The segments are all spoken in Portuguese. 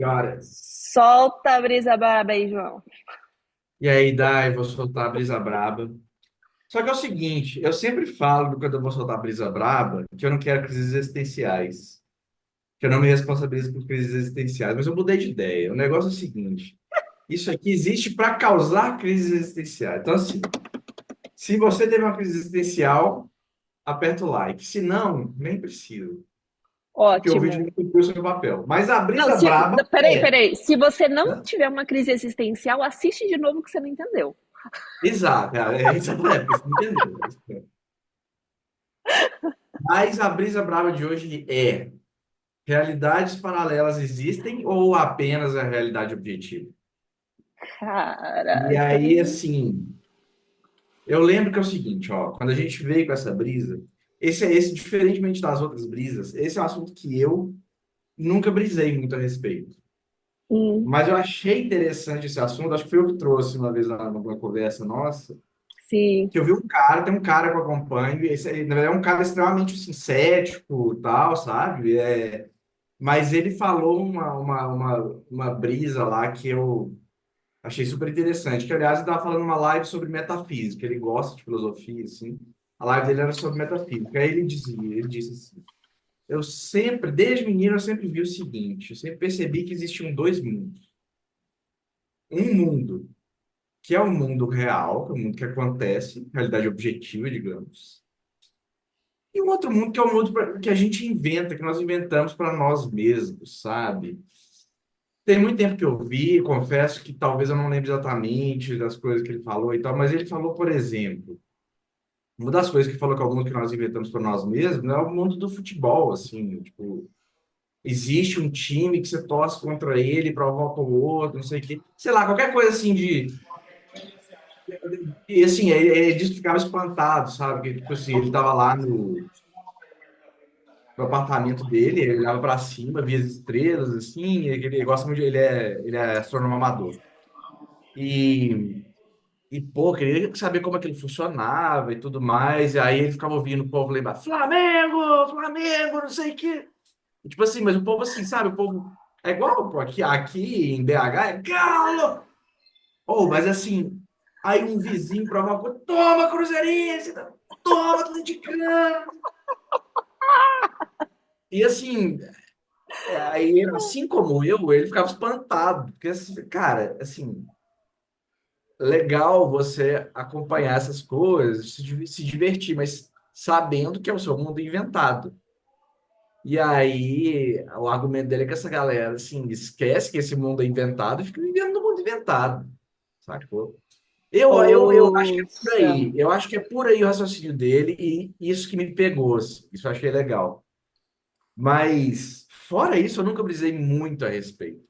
Cara, Solta a brisa braba aí, João. e aí, Dai, vou soltar a brisa braba. Só que é o seguinte, eu sempre falo quando eu vou soltar a brisa braba que eu não quero crises existenciais, que eu não me responsabilizo por crises existenciais, mas eu mudei de ideia. O negócio é o seguinte, isso aqui existe para causar crises existenciais. Então, assim, se você teve uma crise existencial, aperta o like. Se não, nem precisa, porque o vídeo Ótimo. não cumpriu o seu papel. Mas a Não, brisa braba peraí, é, peraí. Se você não né? tiver uma crise existencial, assiste de novo que você não entendeu. Exato, porque você não entendeu. Mas a brisa braba de hoje é: realidades paralelas existem ou apenas a realidade objetiva? E Caraca. aí, assim, eu lembro que é o seguinte, ó, quando a gente veio com essa brisa, esse, diferentemente das outras brisas, esse é um assunto que eu nunca brisei muito a respeito. Hum, Mas eu achei interessante esse assunto, acho que foi eu que trouxe uma vez numa conversa nossa, sim. que eu vi um cara, tem um cara que eu acompanho, e esse, na verdade, é um cara extremamente assim, cético e tal, sabe? Mas ele falou uma brisa lá que eu achei super interessante. Que, aliás, ele estava falando uma live sobre metafísica. Ele gosta de filosofia, assim. A live dele era sobre metafísica. Aí ele disse assim: eu sempre, desde menino, eu sempre vi o seguinte: eu sempre percebi que existiam dois mundos. Um mundo que é o mundo real, que é o mundo que acontece, realidade objetiva, digamos. E um outro mundo que é o mundo que a gente inventa, que nós inventamos para nós mesmos, sabe? Tem muito tempo que eu vi, confesso que talvez eu não lembre exatamente das coisas que ele falou e tal, mas ele falou, por exemplo, uma das coisas que ele falou que é o mundo que nós inventamos para nós mesmos é o mundo do futebol, assim, tipo, existe um time que você torce contra ele, provoca o outro, não sei o quê, sei lá, qualquer coisa assim de. E assim, ele disse que ficava espantado, sabe? Que, tipo assim, ele tava lá no apartamento dele, ele olhava para cima, via as estrelas, assim, ele gosta muito, ele é astrônomo amador. E pô, queria saber como aquilo funcionava e tudo mais. E aí ele ficava ouvindo o povo lembrar, Flamengo, Flamengo, não sei o quê. E, tipo assim, mas o povo assim, sabe? O povo é igual, pô, aqui em BH é Galo! Ou, mas assim, aí um vizinho provoca, toma, Cruzeirense, toma, Atleticano. E assim, aí, assim como eu, ele ficava espantado. Porque, assim, cara, assim, legal você acompanhar essas coisas, se divertir, mas sabendo que é o seu mundo inventado. E aí, o argumento dele é que essa galera, assim, esquece que esse mundo é inventado e fica vivendo no mundo inventado, sacou? Eu acho que é por Ouça. aí. Eu acho que é por aí o raciocínio dele e isso que me pegou, assim. Isso eu achei legal. Mas, fora isso, eu nunca brisei muito a respeito.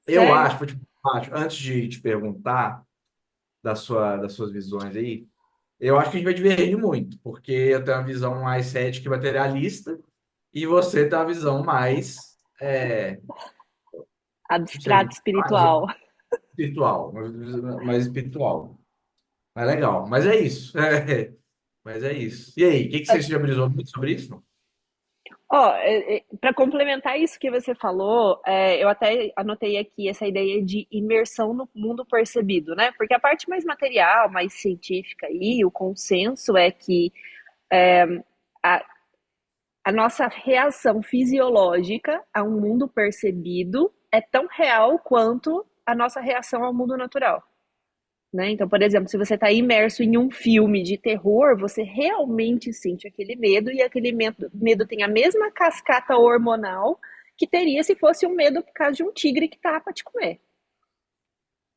Eu Sério? acho, tipo, antes de te perguntar das suas visões aí, eu acho que a gente vai divergir muito, porque eu tenho uma visão mais cética e materialista, e você tem uma visão mais, não sei, Abstrato mais espiritual. espiritual, mais espiritual. Mas legal, mas é isso. Mas é isso. E aí, o que que você já brisou muito sobre isso? Não? Ó, para complementar isso que você falou, eu até anotei aqui essa ideia de imersão no mundo percebido, né? Porque a parte mais material, mais científica aí, o consenso é que a, a nossa reação fisiológica a um mundo percebido é tão real quanto a nossa reação ao mundo natural. Né? Então, por exemplo, se você está imerso em um filme de terror, você realmente sente aquele medo e aquele medo tem a mesma cascata hormonal que teria se fosse um medo por causa de um tigre que tá para te comer.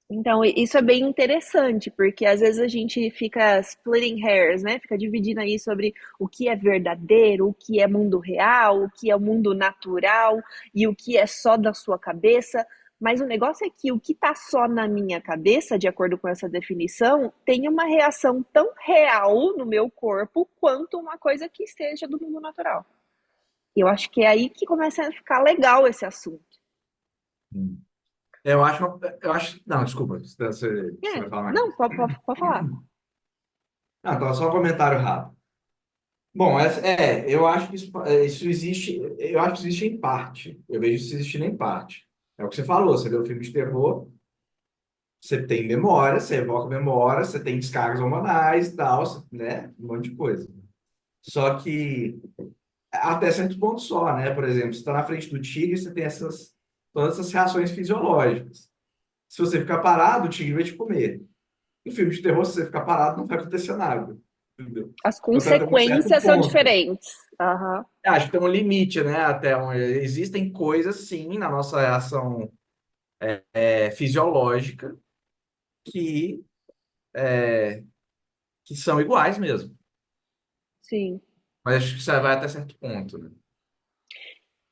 Então, isso é bem interessante, porque às vezes a gente fica splitting hairs, né? Fica dividindo aí sobre o que é verdadeiro, o que é mundo real, o que é o mundo natural e o que é só da sua cabeça. Mas o negócio é que o que está só na minha cabeça, de acordo com essa definição, tem uma reação tão real no meu corpo quanto uma coisa que esteja do mundo natural. E eu acho que é aí que começa a ficar legal esse assunto. Hum. Eu acho, não, desculpa, você vai falar Não, mais. pode falar. Ah, então, só um comentário rápido. Bom, eu acho que isso existe, eu acho que existe em parte. Eu vejo isso existindo em parte. É o que você falou, você vê o filme de terror, você tem memória, você evoca memória, você tem descargas hormonais e tal, né? Um monte de coisa. Só que até certo ponto só, né? Por exemplo, você está na frente do tigre, você tem todas essas reações fisiológicas. Se você ficar parado, o tigre vai te comer. No filme de terror, se você ficar parado, não vai acontecer nada. Entendeu? As Então, até um certo consequências são ponto. diferentes. Aham, Acho que tem um limite, né? Até onde existem coisas, sim, na nossa reação fisiológica que, que são iguais mesmo. sim. Mas acho que isso vai até certo ponto, né?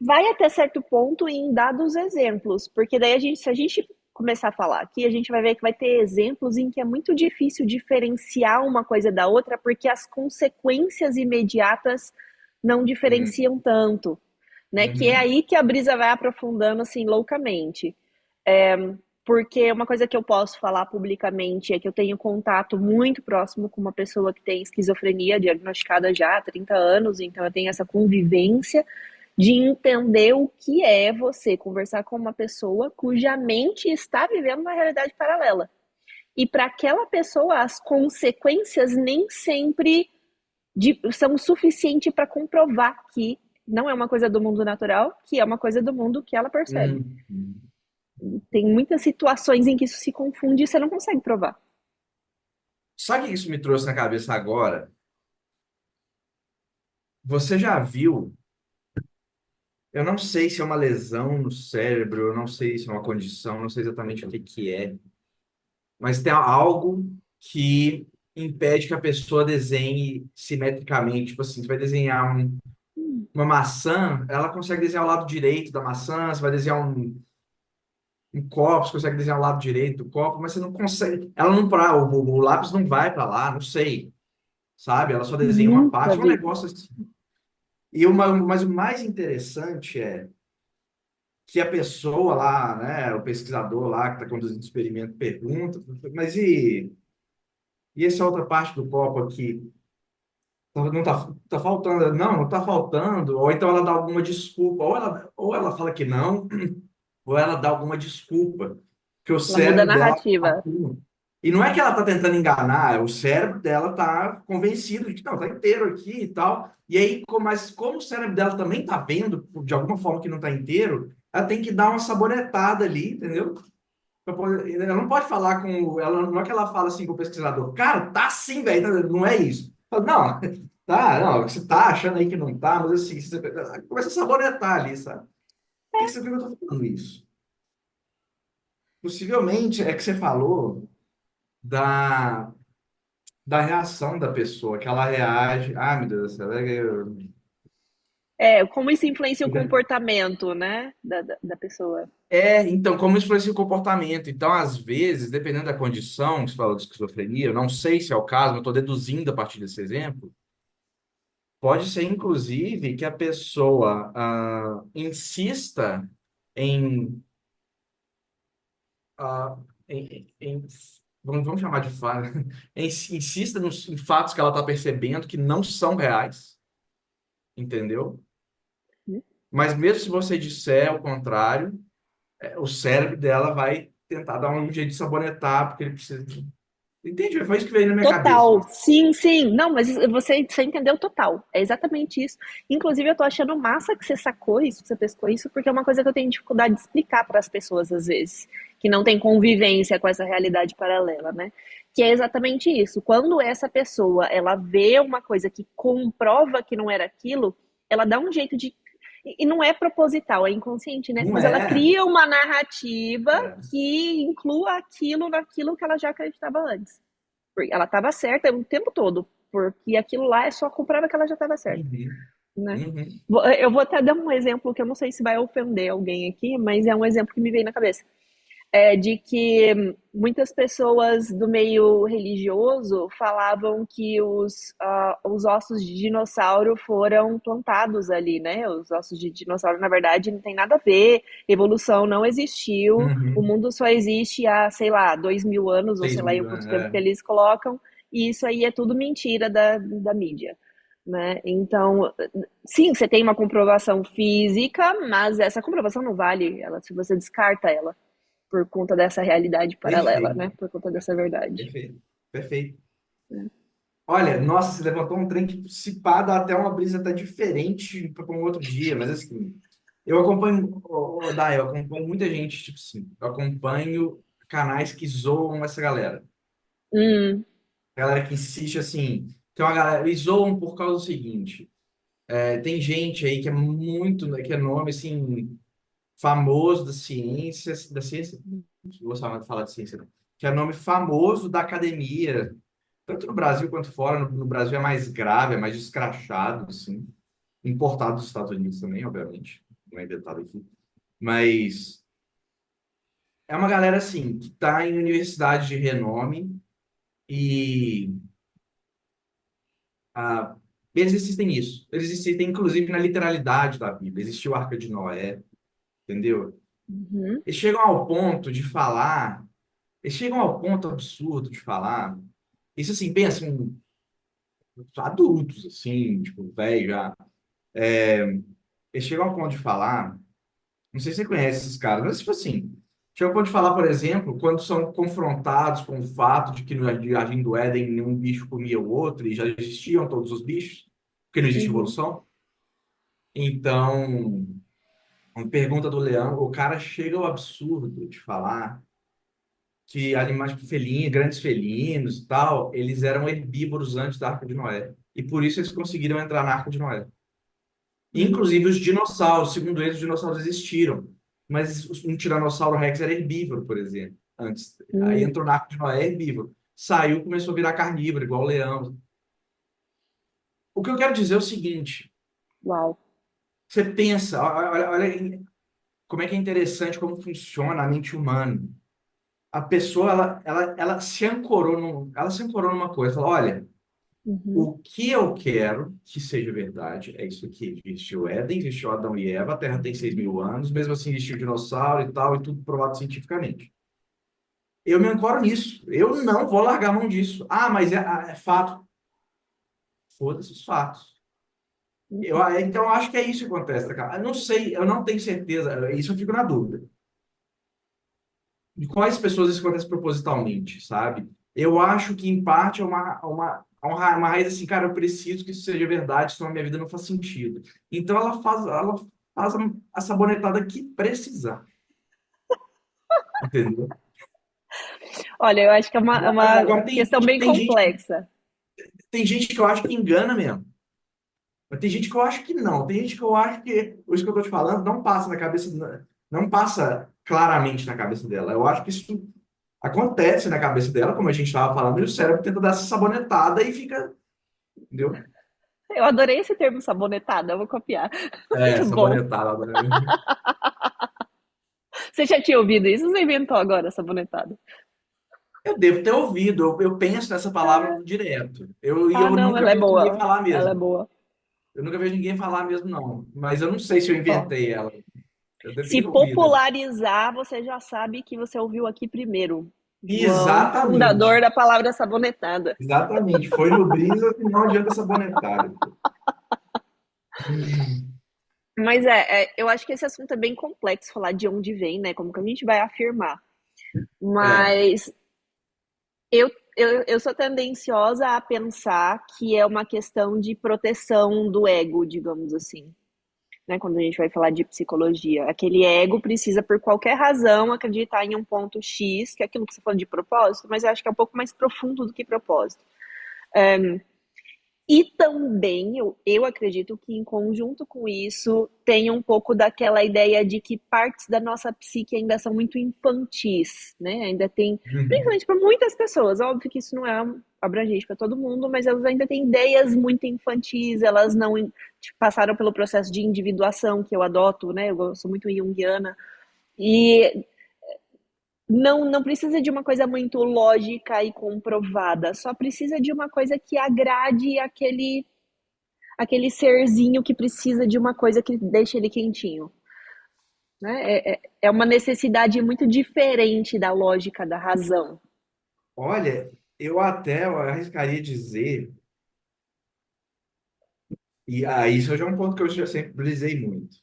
Vai até certo ponto em dados exemplos, porque daí se a gente começar a falar aqui, a gente vai ver que vai ter exemplos em que é muito difícil diferenciar uma coisa da outra, porque as consequências imediatas não Uhum, diferenciam tanto, né? Que é uhum, aí que a brisa vai aprofundando assim loucamente. Porque uma coisa que eu posso falar publicamente é que eu tenho contato muito próximo com uma pessoa que tem esquizofrenia diagnosticada já há 30 anos, então eu tenho essa convivência de entender o que é você conversar com uma pessoa cuja mente está vivendo uma realidade paralela. E para aquela pessoa, as consequências nem sempre são suficientes para comprovar que não é uma coisa do mundo natural, que é uma coisa do mundo que ela percebe. uhum. Tem muitas situações em que isso se confunde e você não consegue provar. Sabe o que isso me trouxe na cabeça agora? Você já viu? Eu não sei se é uma lesão no cérebro, eu não sei se é uma condição, não sei exatamente o que que é, mas tem algo que impede que a pessoa desenhe simetricamente. Tipo assim, você vai desenhar uma maçã, ela consegue desenhar o lado direito da maçã, você vai desenhar um copo, você consegue desenhar o lado direito do copo, mas você não consegue. Ela não para, o lápis não vai para lá, não sei, sabe? Ela só desenha uma Nunca parte, é um vi. negócio assim. Mas o mais interessante é que a pessoa lá, né, o pesquisador lá que está conduzindo o experimento pergunta, mas e essa outra parte do copo aqui? Não tá faltando, não tá faltando, ou então ela dá alguma desculpa, ou ela fala que não, ou ela dá alguma desculpa, que o Ela muda a cérebro dela narrativa. atua. E não é que ela está tentando enganar, o cérebro dela está convencido de que não, tá inteiro aqui e tal. E aí, mas como o cérebro dela também está vendo, de alguma forma, que não está inteiro, ela tem que dar uma sabonetada ali, entendeu? Ela não pode falar com. Ela, não é que ela fala assim com o pesquisador, cara, tá sim, velho, não é isso. Fala, não, tá, não, você tá achando aí que não tá, mas assim, você começa a sabonetar ali, sabe? Por que eu tô falando isso? Possivelmente é que você falou da, da reação da pessoa, que ela reage. Ah, meu Deus do céu. É, como isso influencia o comportamento, né, da pessoa. Então, como isso influencia o comportamento? Então, às vezes, dependendo da condição, que você falou de esquizofrenia, eu não sei se é o caso, mas eu estou deduzindo a partir desse exemplo. Pode ser, inclusive, que a pessoa insista em, ah, vamos chamar de fato, insista em fatos que ela está percebendo que não são reais, entendeu? Mas mesmo se você disser o contrário, o cérebro dela vai tentar dar um jeito de sabonetar, porque ele precisa. Entende? Foi isso que veio na minha cabeça. Total, sim, sim. Não, mas você entendeu total. É exatamente isso. Inclusive, eu tô achando massa que você sacou isso, que você pescou isso, porque é uma coisa que eu tenho dificuldade de explicar para as pessoas, às vezes, que não tem convivência com essa realidade paralela, né? Que é exatamente isso. Quando essa pessoa, ela vê uma coisa que comprova que não era aquilo, ela dá um jeito de. E não é proposital, é inconsciente, né? Não Mas ela é. cria uma narrativa É. que inclua aquilo naquilo que ela já acreditava antes. Porque ela estava certa o tempo todo, porque aquilo lá é só comprova que ela já estava certa, Uhum. né? Uhum. Eu vou até dar um exemplo que eu não sei se vai ofender alguém aqui, mas é um exemplo que me veio na cabeça. É de que muitas pessoas do meio religioso falavam que os ossos de dinossauro foram plantados ali, né? Os ossos de dinossauro, na verdade, não tem nada a ver, evolução não existiu, o Uhum. mundo só existe há, sei lá, 2.000 anos, ou sei 6 lá, mil, quanto tempo né? que eles colocam, e isso aí é tudo mentira da mídia. né? Então, sim, você tem uma comprovação física, mas essa comprovação não vale ela se você descarta ela por conta dessa realidade paralela, né? Perfeito, Por conta dessa verdade. perfeito, perfeito. Né? Olha, nossa, você levantou um trem que se pá, dá até uma brisa até diferente para um outro dia, mas assim, eu acompanho, Dai, eu acompanho muita gente, tipo assim, eu acompanho canais que zoam essa galera. Hum, Galera que insiste assim, tem uma galera, eles zoam por causa do seguinte, tem gente aí que é muito, né, que é nome assim, famoso da ciência, não gostava de falar de ciência, não, que é nome famoso da academia, tanto no Brasil quanto fora. No Brasil é mais grave, é mais escrachado, assim. Importado dos Estados Unidos também, obviamente. Não é inventado aqui. Mas é uma galera, assim, que está em universidade de renome e ah, eles existem nisso. Eles existem, inclusive, na literalidade da Bíblia. Existiu a Arca de Noé, entendeu? uhum, Eles chegam ao ponto de falar, eles chegam ao ponto absurdo de falar, isso assim, pensa em adultos, assim, tipo, velho já. Eles chegam ao ponto de falar. Não sei se você conhece esses caras, mas tipo assim, chega ao ponto de falar, por exemplo, quando são confrontados com o fato de que no Jardim do Éden nenhum bicho comia o outro e já existiam todos os bichos, porque não existe uhum. evolução. Então, uma pergunta do Leão, o cara chega ao absurdo de falar que animais tipo felinos, grandes felinos e tal, eles eram herbívoros antes da Arca de Noé. E por isso eles conseguiram entrar na Arca de Noé. Hum, Inclusive os dinossauros, segundo eles, os dinossauros existiram. Mas um Tiranossauro Rex era herbívoro, por exemplo, antes. Aí hum, entrou na Arca de Noé, herbívoro. Saiu, começou a virar carnívoro, igual o leão. O que eu quero dizer é o seguinte: uau. você pensa, olha como é que é interessante como funciona a mente humana. A pessoa, ela se ancorou ela se ancorou numa coisa, falou, olha, Uhum, o que eu quero que seja verdade é isso aqui. Existiu Éden, existiu Adão e Eva, a Terra tem 6.000 anos, mesmo assim existiu dinossauro e tal, e tudo provado cientificamente. Eu me ancoro nisso. Eu não vou largar a mão disso. Ah, mas é fato. Foda-se os fatos. uhum. Então, eu acho que é isso que acontece, tá, cara. Eu não sei, eu não tenho certeza. Isso eu fico na dúvida. De quais pessoas isso acontece propositalmente, sabe? Eu acho que, em parte, é uma raiz assim, cara, eu preciso que isso seja verdade, senão a minha vida não faz sentido. Então, ela faz a sabonetada que precisar, entendeu? Olha, eu acho que é uma Agora, tem questão gente, bem tem gente, complexa. tem gente que eu acho que engana mesmo. Mas tem gente que eu acho que não. Tem gente que eu acho que isso que eu tô te falando não passa na cabeça, não passa claramente na cabeça dela. Eu acho que isso acontece na cabeça dela, como a gente estava falando, e o cérebro tenta dar essa sabonetada e fica, entendeu? Eu adorei esse termo sabonetada, eu vou copiar. É, Muito bom. sabonetada. Você já tinha ouvido isso? Você inventou agora, sabonetada? Eu devo ter ouvido, eu penso nessa palavra direto. E Ah, eu não, nunca ela é vejo ninguém boa. falar Ela é mesmo. boa. Eu nunca vejo ninguém falar mesmo, não. Mas eu não sei se eu Ó, inventei ela. Eu devo se ter ouvido. popularizar, você já sabe que você ouviu aqui primeiro. João, fundador Exatamente. da palavra sabonetada. Exatamente. Foi no Brisa que não adianta sabonetada. Mas eu acho que esse assunto é bem complexo, falar de onde vem, né? Como que a gente vai afirmar. É. Mas eu sou tendenciosa a pensar que é uma questão de proteção do ego, digamos assim, né? Quando a gente vai falar de psicologia. Aquele ego precisa, por qualquer razão, acreditar em um ponto X, que é aquilo que você falou de propósito, mas eu acho que é um pouco mais profundo do que propósito. E também eu acredito que, em conjunto com isso, tem um pouco daquela ideia de que partes da nossa psique ainda são muito infantis, né? Ainda tem, Uhum. principalmente para muitas pessoas, óbvio que isso não é abrangente para todo mundo, mas elas ainda têm ideias muito infantis, elas não tipo, passaram pelo processo de individuação que eu adoto, né? Eu sou muito junguiana, e não precisa de uma coisa muito lógica e comprovada, só precisa de uma coisa que agrade aquele serzinho que precisa de uma coisa que deixe ele quentinho. Né? É uma necessidade muito diferente da lógica da razão. Olha, eu arriscaria dizer E isso já é um ponto que eu já sempre brisei muito.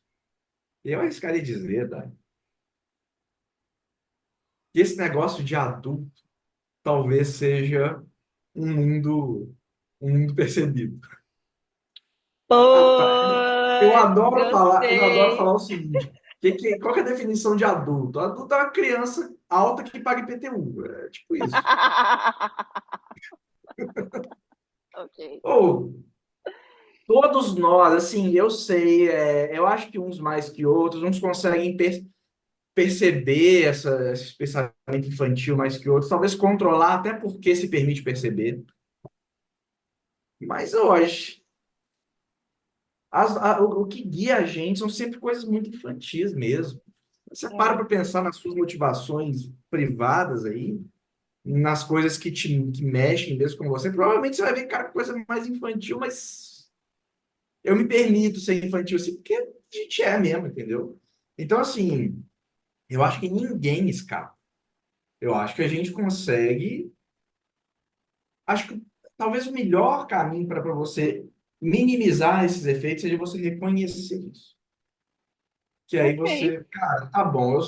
Eu arriscaria dizer, Dai, que esse negócio de adulto talvez seja um mundo, um mundo percebido. Rapaz, Pois, eu adoro gostei. falar o seguinte, qual que é a definição de adulto? Adulto é uma criança alta que paga IPTU, é tipo isso. Ok. Ou todos nós, assim, eu sei, eu acho que uns mais que outros, uns conseguem perceber esse pensamento infantil mais que outros, talvez controlar, até porque se permite perceber. Mas eu acho, o que guia a gente são sempre coisas muito infantis mesmo. Você para É. pensar nas suas motivações privadas aí, nas coisas que mexem mesmo com você, provavelmente você vai ver, cara, coisa mais infantil, mas eu me permito ser infantil assim, porque a gente é mesmo, entendeu? Então, assim, eu acho que ninguém escapa. Eu acho que a gente consegue. Acho que talvez o melhor caminho para você minimizar esses efeitos seja você reconhecer isso. Que aí Ok. você, cara, tá bom,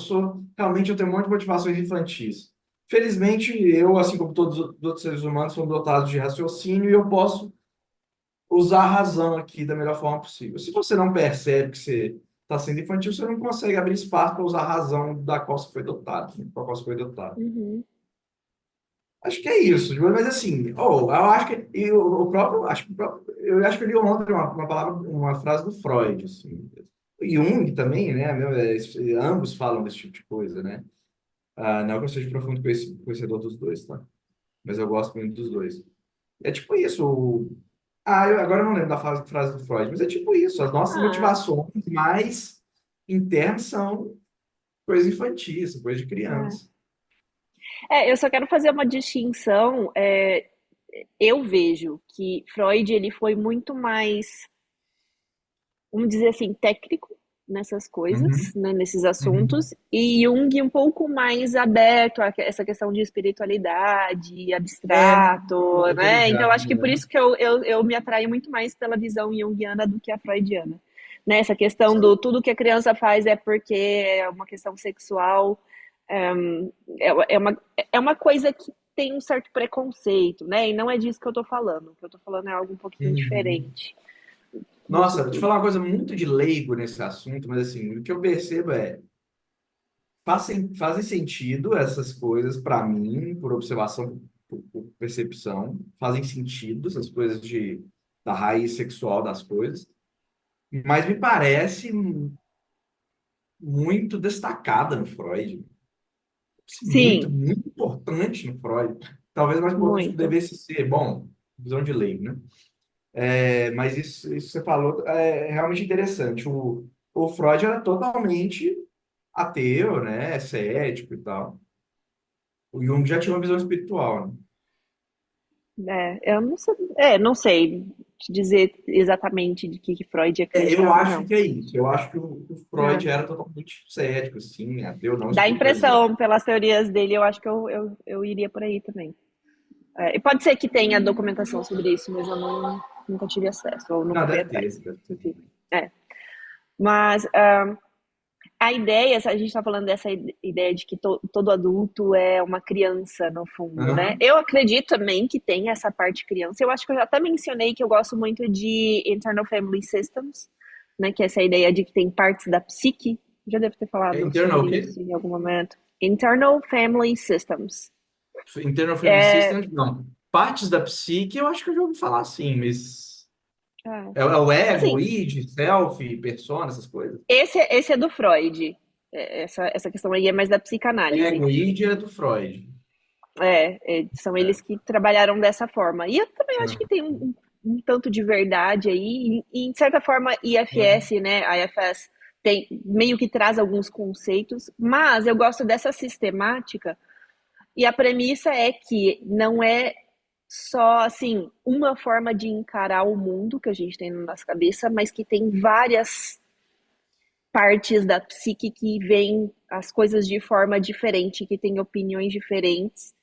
realmente eu tenho um monte de motivações infantis. Felizmente, eu, assim como todos os outros seres humanos, sou dotados de raciocínio e eu posso usar a razão aqui da melhor forma possível. Se você não percebe que você está sendo infantil, você não consegue abrir espaço para usar a razão da qual você foi dotado, né, com a qual você foi dotado. Uhum. Acho que é isso, mas assim, eu acho que e o próprio, acho que eu acho que eu li ontem uma palavra, uma frase do Freud, assim. Jung também, né? Ambos falam desse tipo de coisa, né? Não que eu seja profundo conhecedor dos dois, tá? Mas eu gosto muito dos dois. É tipo isso. Eu agora não lembro da frase do Freud, mas é tipo isso. As nossas Ah, motivações mais internas são coisas infantis, são coisas de é. criança. Eu só quero fazer uma distinção. Eu vejo que Freud ele foi muito mais, vamos dizer assim, técnico nessas coisas, Uhum, né, nesses uhum. assuntos, e Jung um pouco mais aberto a essa questão de espiritualidade, abstrato, Eu tô né? Então, ligado, acho que por né? isso que eu me atraio muito mais pela visão junguiana do que a freudiana. Né? Essa questão do tudo que a criança faz é porque é uma questão sexual, é uma coisa que tem um certo preconceito, né? E não é disso que eu tô falando. O que eu tô falando é algo um pouquinho Uhum. diferente disso Nossa, vou te tudo. falar uma coisa muito de leigo nesse assunto, mas assim, o que eu percebo fazem sentido essas coisas para mim, por observação, por percepção, fazem sentido essas coisas da raiz sexual das coisas, mas me parece muito destacada no Freud, muito, Sim, muito importante no Freud, talvez mais importante que muito. devesse ser, bom, visão de leigo, né? Mas isso que você falou é realmente interessante. O Freud era totalmente ateu, né? Cético e tal. O Jung já tinha uma visão espiritual, né? Eu não sei, não sei te dizer exatamente de que Freud Eu acreditava, acho não. que é isso. Eu acho que o É. Freud era totalmente cético, assim, ateu, não Dá espiritualizado. impressão pelas teorias dele, eu acho que eu iria por aí também. E pode ser que tenha documentação sobre isso, mas eu nunca tive acesso, ou nunca Não, fui deve ter, atrás. deve ter. Enfim. É. Mas a ideia, a gente está falando dessa ideia de que todo adulto é uma criança, no fundo, né? Aham. Eu acredito também que tem essa parte criança. Eu acho que eu já até mencionei que eu gosto muito de Internal Family Systems, né? Que é essa ideia de que tem partes da psique. Já devo ter É falado internal o sobre quê? isso em algum momento. Internal Family Systems. Internal Family É, System, não. Partes da psique, eu acho que eu já ouvi falar, sim, mas... é, É o ego, o assim, id, self, persona, essas coisas. esse é do Freud. Essa questão aí é mais da psicanálise. Ego, id é do Freud. São É. eles que trabalharam dessa forma. E eu também acho que Aham. tem um tanto de verdade aí, e de certa forma, IFS, né? A IFS tem, meio que traz alguns conceitos, mas eu gosto dessa sistemática, e a premissa é que não é só assim uma forma de encarar o mundo que a gente tem na nossa cabeça, mas que tem várias partes da psique que veem as coisas de forma diferente, que tem opiniões diferentes.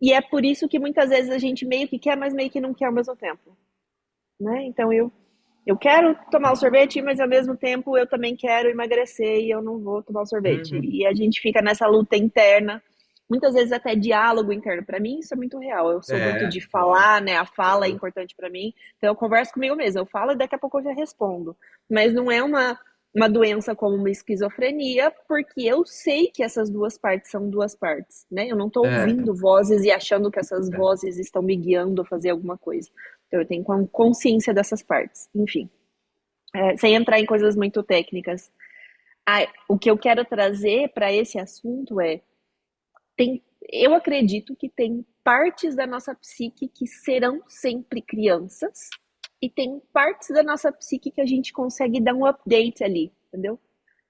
E é por isso que muitas vezes a gente meio que quer, mas meio que não quer ao mesmo tempo, né? Então eu Eu quero tomar o sorvete, mas ao mesmo tempo eu também quero emagrecer e eu não vou tomar o sorvete. Uhum. E a gente fica nessa luta interna, muitas vezes até diálogo interno. Para mim isso é muito real. Eu sou muito de É, é. falar, né? A fala é importante para mim. Então eu converso comigo mesma. Eu falo e daqui a pouco eu já respondo. Mas não é uma doença como uma esquizofrenia, porque eu sei que essas duas partes são duas partes, né? Eu não estou É, ouvindo vozes e achando que essas é. vozes estão me guiando a fazer alguma coisa. Então eu tenho consciência dessas partes. Enfim, sem entrar em coisas muito técnicas. O que eu quero trazer para esse assunto é, tem, eu acredito que tem partes da nossa psique que serão sempre crianças e tem partes da nossa psique que a gente consegue dar um update ali, entendeu?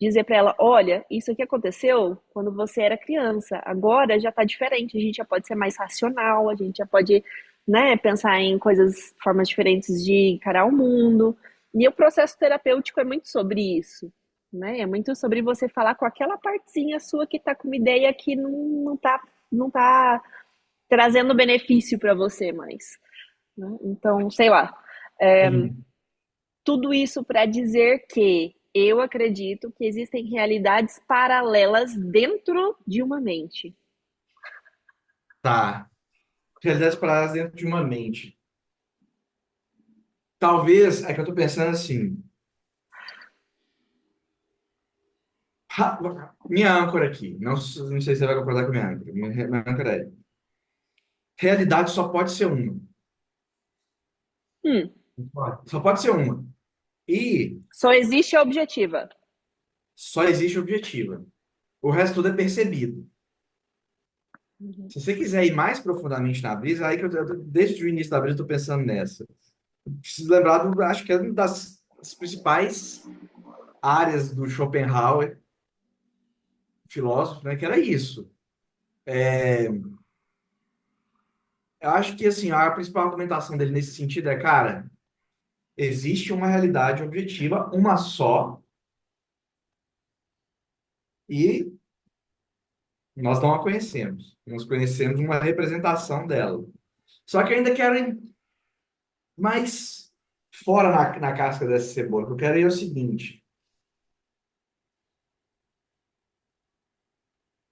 Dizer para ela, olha, isso aqui aconteceu quando você era criança, agora já está diferente, a gente já pode ser mais racional, a gente já pode, né, pensar em coisas, formas diferentes de encarar o mundo. E o processo terapêutico é muito sobre isso, né? É muito sobre você falar com aquela partezinha sua que tá com uma ideia que não tá trazendo benefício para você mais, né? Então, sei lá, Sim. tudo isso para dizer que eu acredito que existem realidades paralelas dentro de uma mente. Tá. Realidades paradas dentro de uma mente. Talvez, é que eu tô pensando assim, minha âncora aqui, não sei se você vai concordar com a minha âncora. Minha âncora é, realidade só pode ser uma. Hum, Só pode ser uma. E só existe a objetiva. só existe objetiva. O resto tudo é percebido. Se você quiser ir mais profundamente na brisa, aí que desde o início da brisa eu tô pensando nessa. Preciso lembrar acho que é uma das principais áreas do Schopenhauer, filósofo, né, que era isso. Eu acho que assim, a principal argumentação dele nesse sentido é, cara, existe uma realidade objetiva, uma só, e nós não a conhecemos. Nós conhecemos uma representação dela. Só que eu ainda quero ir mais fora na casca dessa cebola. Eu quero ir ao seguinte.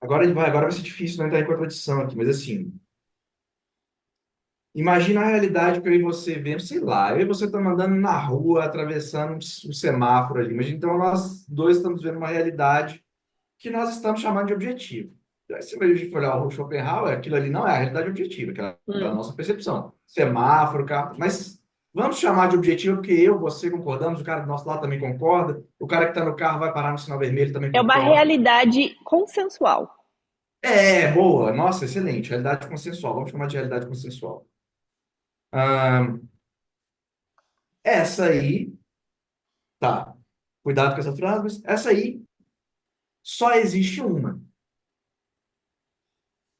Agora vai ser difícil não entrar em contradição aqui, mas assim, imagina a realidade que eu e você vemos, sei lá, eu e você estamos andando na rua, atravessando um semáforo ali. Mas então nós dois estamos vendo uma realidade que nós estamos chamando de objetivo. Aí, se a gente for olhar o Schopenhauer, aquilo ali não é a realidade objetiva, aquela é a Hum. nossa percepção. Semáforo, carro, mas vamos chamar de objetivo porque eu, você concordamos, o cara do nosso lado também concorda, o cara que está no carro vai parar no sinal vermelho também É uma concorda. realidade consensual. Boa, nossa, excelente, realidade consensual, vamos chamar de realidade consensual. Ah, essa aí, tá, cuidado com essa frase, mas essa aí só existe uma.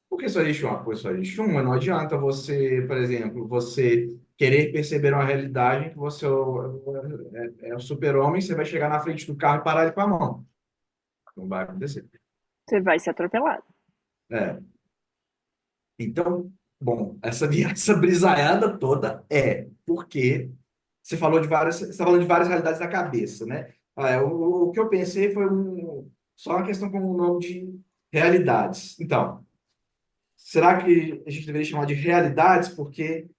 Porque só existe uma coisa, só existe uma. Não adianta você, por exemplo, você querer perceber uma realidade em que você é o super-homem, você vai chegar na frente do carro e parar ele com a mão. Não vai acontecer. Você vai ser atropelado. É. Então, bom, essa brisaiada toda é porque você está falando de várias realidades da cabeça, né? O que eu pensei foi só uma questão com o nome de realidades. Então, será que a gente deveria chamar de realidades? Porque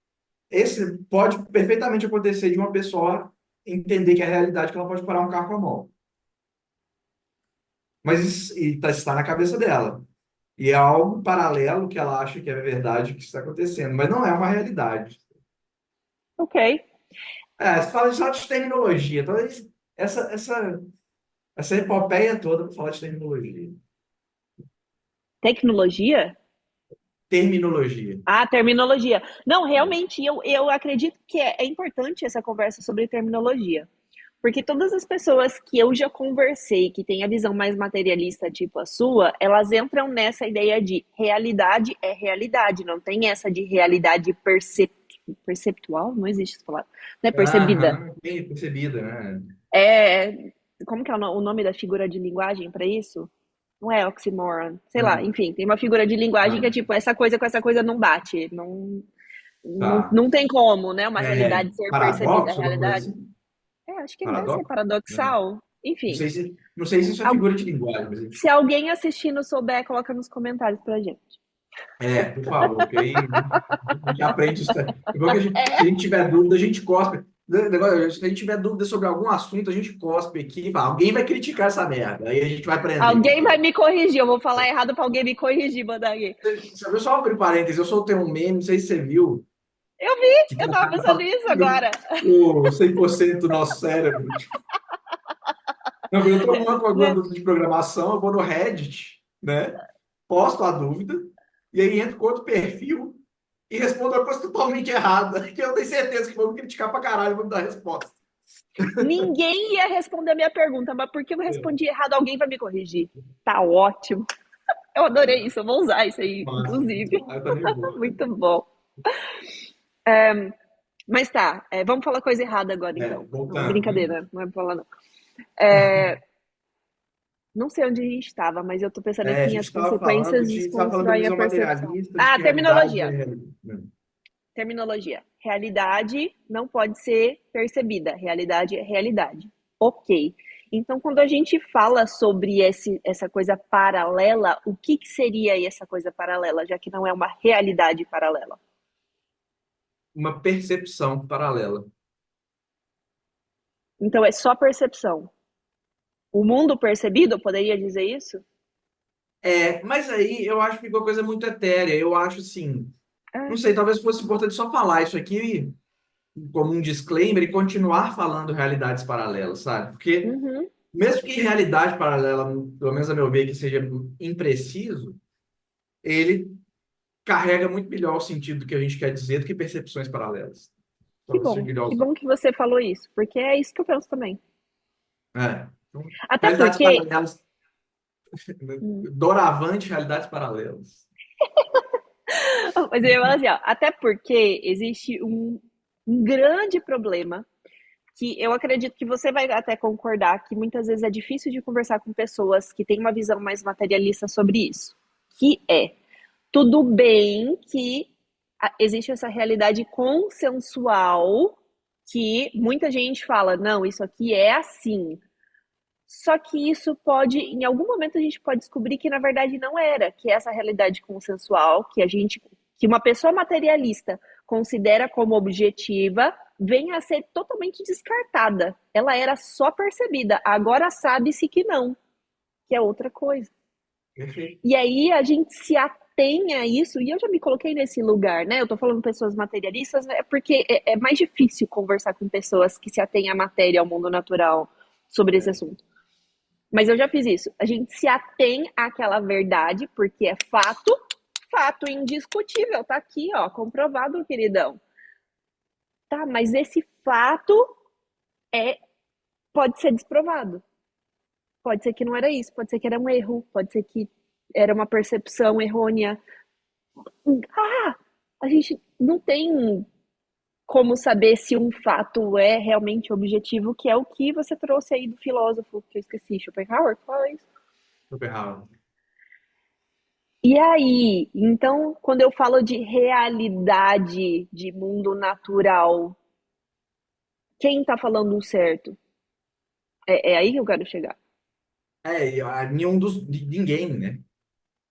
esse pode perfeitamente acontecer de uma pessoa entender que é a realidade que ela pode parar um carro com a mão. Mas está na cabeça dela. E é algo paralelo que ela acha que é verdade que está acontecendo, mas não é uma realidade. Ok. Você fala só de terminologia. Talvez essa epopeia toda para falar de terminologia. Tecnologia? Terminologia. Ah, terminologia. Não, realmente, eu acredito que é importante essa conversa sobre terminologia. Porque todas as pessoas que eu já conversei, que têm a visão mais materialista, tipo a sua, elas entram nessa ideia de realidade é realidade, não tem essa de realidade perceptual, não existe essa palavra, não é percebida. Aham, bem percebida, né? É, como que é o nome da figura de linguagem para isso? Não é oxymoron, sei lá, Ah, enfim, tem uma figura de linguagem que é ah, tipo, essa coisa com essa coisa não bate, não, tá. não tem como, né, uma É, realidade ser percebida, a paradoxo, alguma coisa realidade assim? Acho que deve ser Paradoxo? Né? paradoxal. Enfim, Não sei se isso é al- figura de linguagem, mas se alguém assistindo souber, coloca nos comentários pra gente. por favor, que aí a gente aprende isso. Igual que se a É, gente tiver dúvida, a gente cospe. Se a gente tiver dúvida sobre algum assunto, a gente cospe aqui e fala, alguém vai criticar essa merda. Aí a gente vai aprender com alguém vai aquilo. me corrigir. Eu vou falar errado pra alguém me corrigir, mandar aqui. Você viu só abrir parênteses, eu soltei um meme, não sei se você viu, Eu vi, que eu tava pensando tratava nisso agora. o 100% do nosso cérebro. Não, quando eu estou com alguma Né? dúvida de programação, eu vou no Reddit, né? Posto a dúvida, e aí entro com outro perfil e respondo uma coisa totalmente errada, que eu tenho certeza que vão me criticar pra caralho e vão me dar resposta. Ninguém ia responder a minha pergunta, mas porque eu É, respondi errado, alguém vai me corrigir. Tá ótimo. Eu adorei é, isso, eu vou usar isso aí, massa. inclusive. Ah, eu também vou. Muito bom. Mas tá, vamos falar coisa errada agora então. Não, Voltando. brincadeira, não é pra falar não. Não sei onde a gente estava, mas eu tô pensando A aqui, gente as estava falando consequências estava falando da desconstroem a visão percepção. materialista de Ah, que realidade terminologia. é. Terminologia. Realidade não pode ser percebida. Realidade é realidade. Ok. Então, quando a gente fala sobre essa coisa paralela, o que seria essa coisa paralela, já que não é uma realidade paralela? Uma percepção paralela. Então, é só percepção. O mundo percebido, eu poderia dizer isso? Mas aí eu acho que ficou coisa muito etérea. Eu acho assim, não É. sei, talvez fosse importante só falar isso aqui como um disclaimer e continuar falando realidades paralelas, sabe? Porque Uhum. mesmo que realidade paralela, pelo menos a meu ver, que seja impreciso, ele carrega muito melhor o sentido do que a gente quer dizer do que percepções paralelas. Talvez seja melhor Que usar. bom que você falou isso, porque é isso que eu penso também. Então, Até realidades porque, paralelas, doravante realidades paralelas. mas eu ia falar assim, ó, até porque existe um grande problema que eu acredito que você vai até concordar que muitas vezes é difícil de conversar com pessoas que têm uma visão mais materialista sobre isso, que é tudo bem que existe essa realidade consensual que muita gente fala, não, isso aqui é assim. Só que isso pode, em algum momento a gente pode descobrir que na verdade não era, que essa realidade consensual, que uma pessoa materialista considera como objetiva, venha a ser totalmente descartada. Ela era só percebida, agora sabe-se que não, que é outra coisa. Perfeito. E aí a gente se atém a isso, e eu já me coloquei nesse lugar, né? Eu tô falando pessoas materialistas, né? Porque é mais difícil conversar com pessoas que se atêm à matéria, ao mundo natural, sobre esse É, assunto. Mas eu já fiz isso. A gente se atém àquela verdade, porque é fato, fato indiscutível. Tá aqui, ó, comprovado, queridão. Tá, mas esse fato é pode ser desprovado. Pode ser que não era isso, pode ser que era um erro, pode ser que era uma percepção errônea. Ah, a gente não tem como saber se um fato é realmente objetivo, que é o que você trouxe aí do filósofo, que eu esqueci, Schopenhauer, fala isso. Schopenhauer. E aí, então, quando eu falo de realidade de mundo natural, quem tá falando o certo? É aí que eu quero chegar. Nenhum ninguém, né?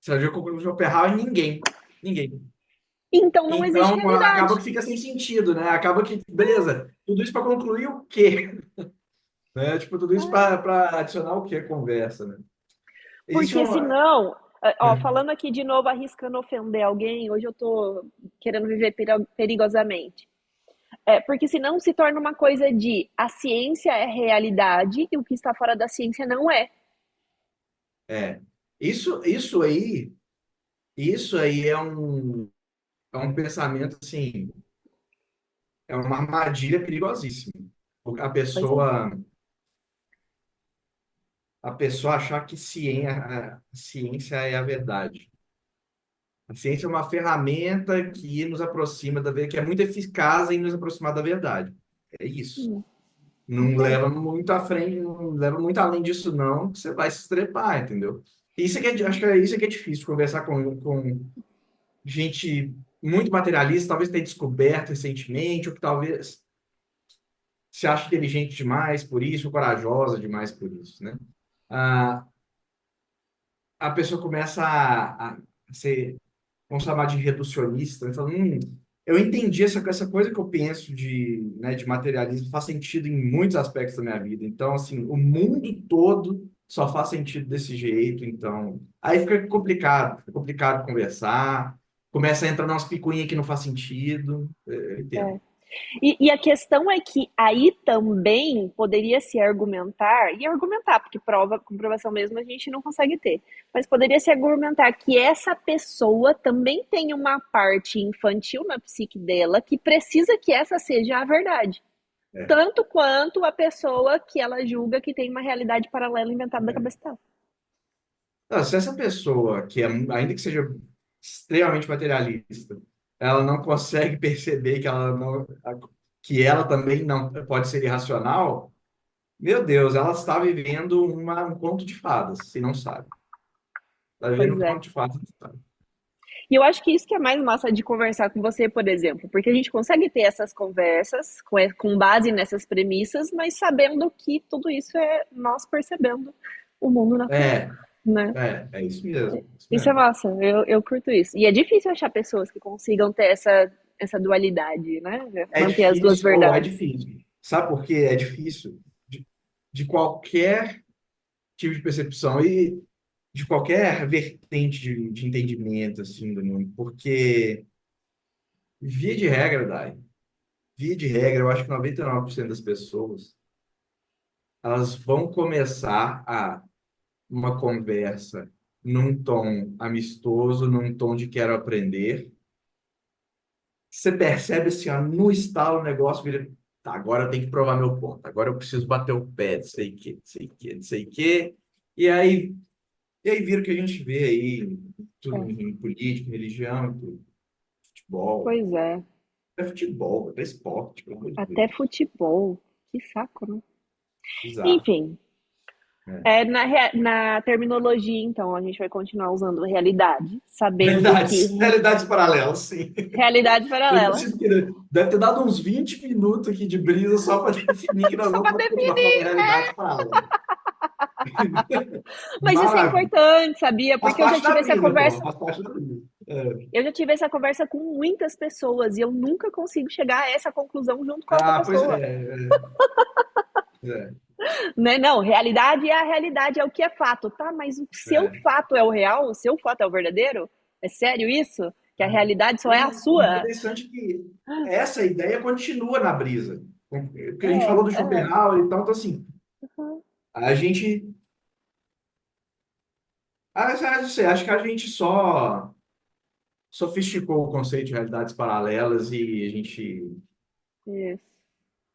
Você viu que o Schopenhauer, ninguém. Ninguém. Então não existe Então, acaba realidade. que fica sem sentido, né? Acaba que, beleza, tudo isso para concluir o quê? Né? Tipo, tudo isso para adicionar o quê à conversa, né? Existe Porque uma. senão, ó, falando aqui de novo, arriscando ofender alguém, hoje eu tô querendo viver perigosamente. Porque senão se torna uma coisa de a ciência é realidade e o que está fora da ciência não é. É, isso, isso aí é um pensamento, assim, é uma armadilha perigosíssima. A Pois é. pessoa, a pessoa achar que a ciência é a verdade. A ciência é uma ferramenta que nos aproxima da verdade, que é muito eficaz em nos aproximar da verdade. É isso. Hum, Não é. leva muito à frente, não leva muito além disso, não, que você vai se estrepar, entendeu? Isso é que acho que é isso é que é difícil conversar com gente muito materialista, talvez tenha descoberto recentemente, ou que talvez se acha inteligente demais por isso, corajosa demais por isso, né? Ah, a pessoa começa a ser, vamos chamar de reducionista, né? Falando, eu entendi essa coisa que eu penso de materialismo faz sentido em muitos aspectos da minha vida. Então, assim, o mundo todo só faz sentido desse jeito. Então, aí fica complicado conversar, começa a entrar umas picuinhas que não faz sentido. Eu entendo. É. E a questão é que aí também poderia se argumentar, e argumentar, porque prova, comprovação mesmo a gente não consegue ter, mas poderia se argumentar que essa pessoa também tem uma parte infantil na psique dela que precisa que essa seja a verdade. É, Tanto quanto a pessoa que ela julga que tem uma realidade paralela inventada da é. cabeça dela. Se essa pessoa, ainda que seja extremamente materialista, ela não consegue perceber que ela também não pode ser irracional, meu Deus, ela está vivendo um conto de fadas, se não sabe. Está vivendo Pois um é. conto de fadas, não sabe. E eu acho que isso que é mais massa de conversar com você, por exemplo, porque a gente consegue ter essas conversas com base nessas premissas, mas sabendo que tudo isso é nós percebendo o mundo natural, É, né? é isso mesmo, isso Isso é mesmo. massa, eu curto isso. E é difícil achar pessoas que consigam ter essa dualidade, né? É Manter as duas difícil, ou é verdades. difícil. Sabe por quê? É difícil de qualquer tipo de percepção e de qualquer vertente de entendimento assim do mundo, porque via de regra, Dai, via de regra, eu acho que 99% das pessoas elas vão começar uma conversa num tom amistoso, num tom de quero aprender. Você percebe assim, ó, no estalo o negócio vira, tá, agora eu tenho que provar meu ponto, agora eu preciso bater o pé, de sei que, de sei que, de sei que. E aí, e aí vira o que a gente vê aí, tudo É, em política, em religião, tudo, futebol. pois é. É futebol, é esporte, pelo amor de Até Deus. futebol. Que saco, né? Exato. Enfim, É. na terminologia, então, a gente vai continuar usando realidade, sabendo Realidades, que realidades paralelas, sim. realidades paralelas. Deve ter dado uns 20 minutos aqui de brisa só para definir que nós Só para vamos continuar falando definir. realidades paralelas. Mas isso é Maravilha. importante, sabia? Faz Porque parte da brisa, pô. Faz parte da brisa. eu já tive essa conversa com muitas pessoas e eu nunca consigo chegar a essa conclusão junto com a outra Ah, pois pessoa, é. né? Não, realidade é a realidade, é o que é fato, tá? Mas o seu É. fato é o real? O seu fato é o verdadeiro? É sério isso? Que a realidade só é a O sua? interessante é que essa ideia continua na brisa. Porque a gente falou do É, é. Schopenhauer, então assim, Uhum. a gente. Não sei, acho que a gente só sofisticou o conceito de realidades paralelas e a gente. Isso,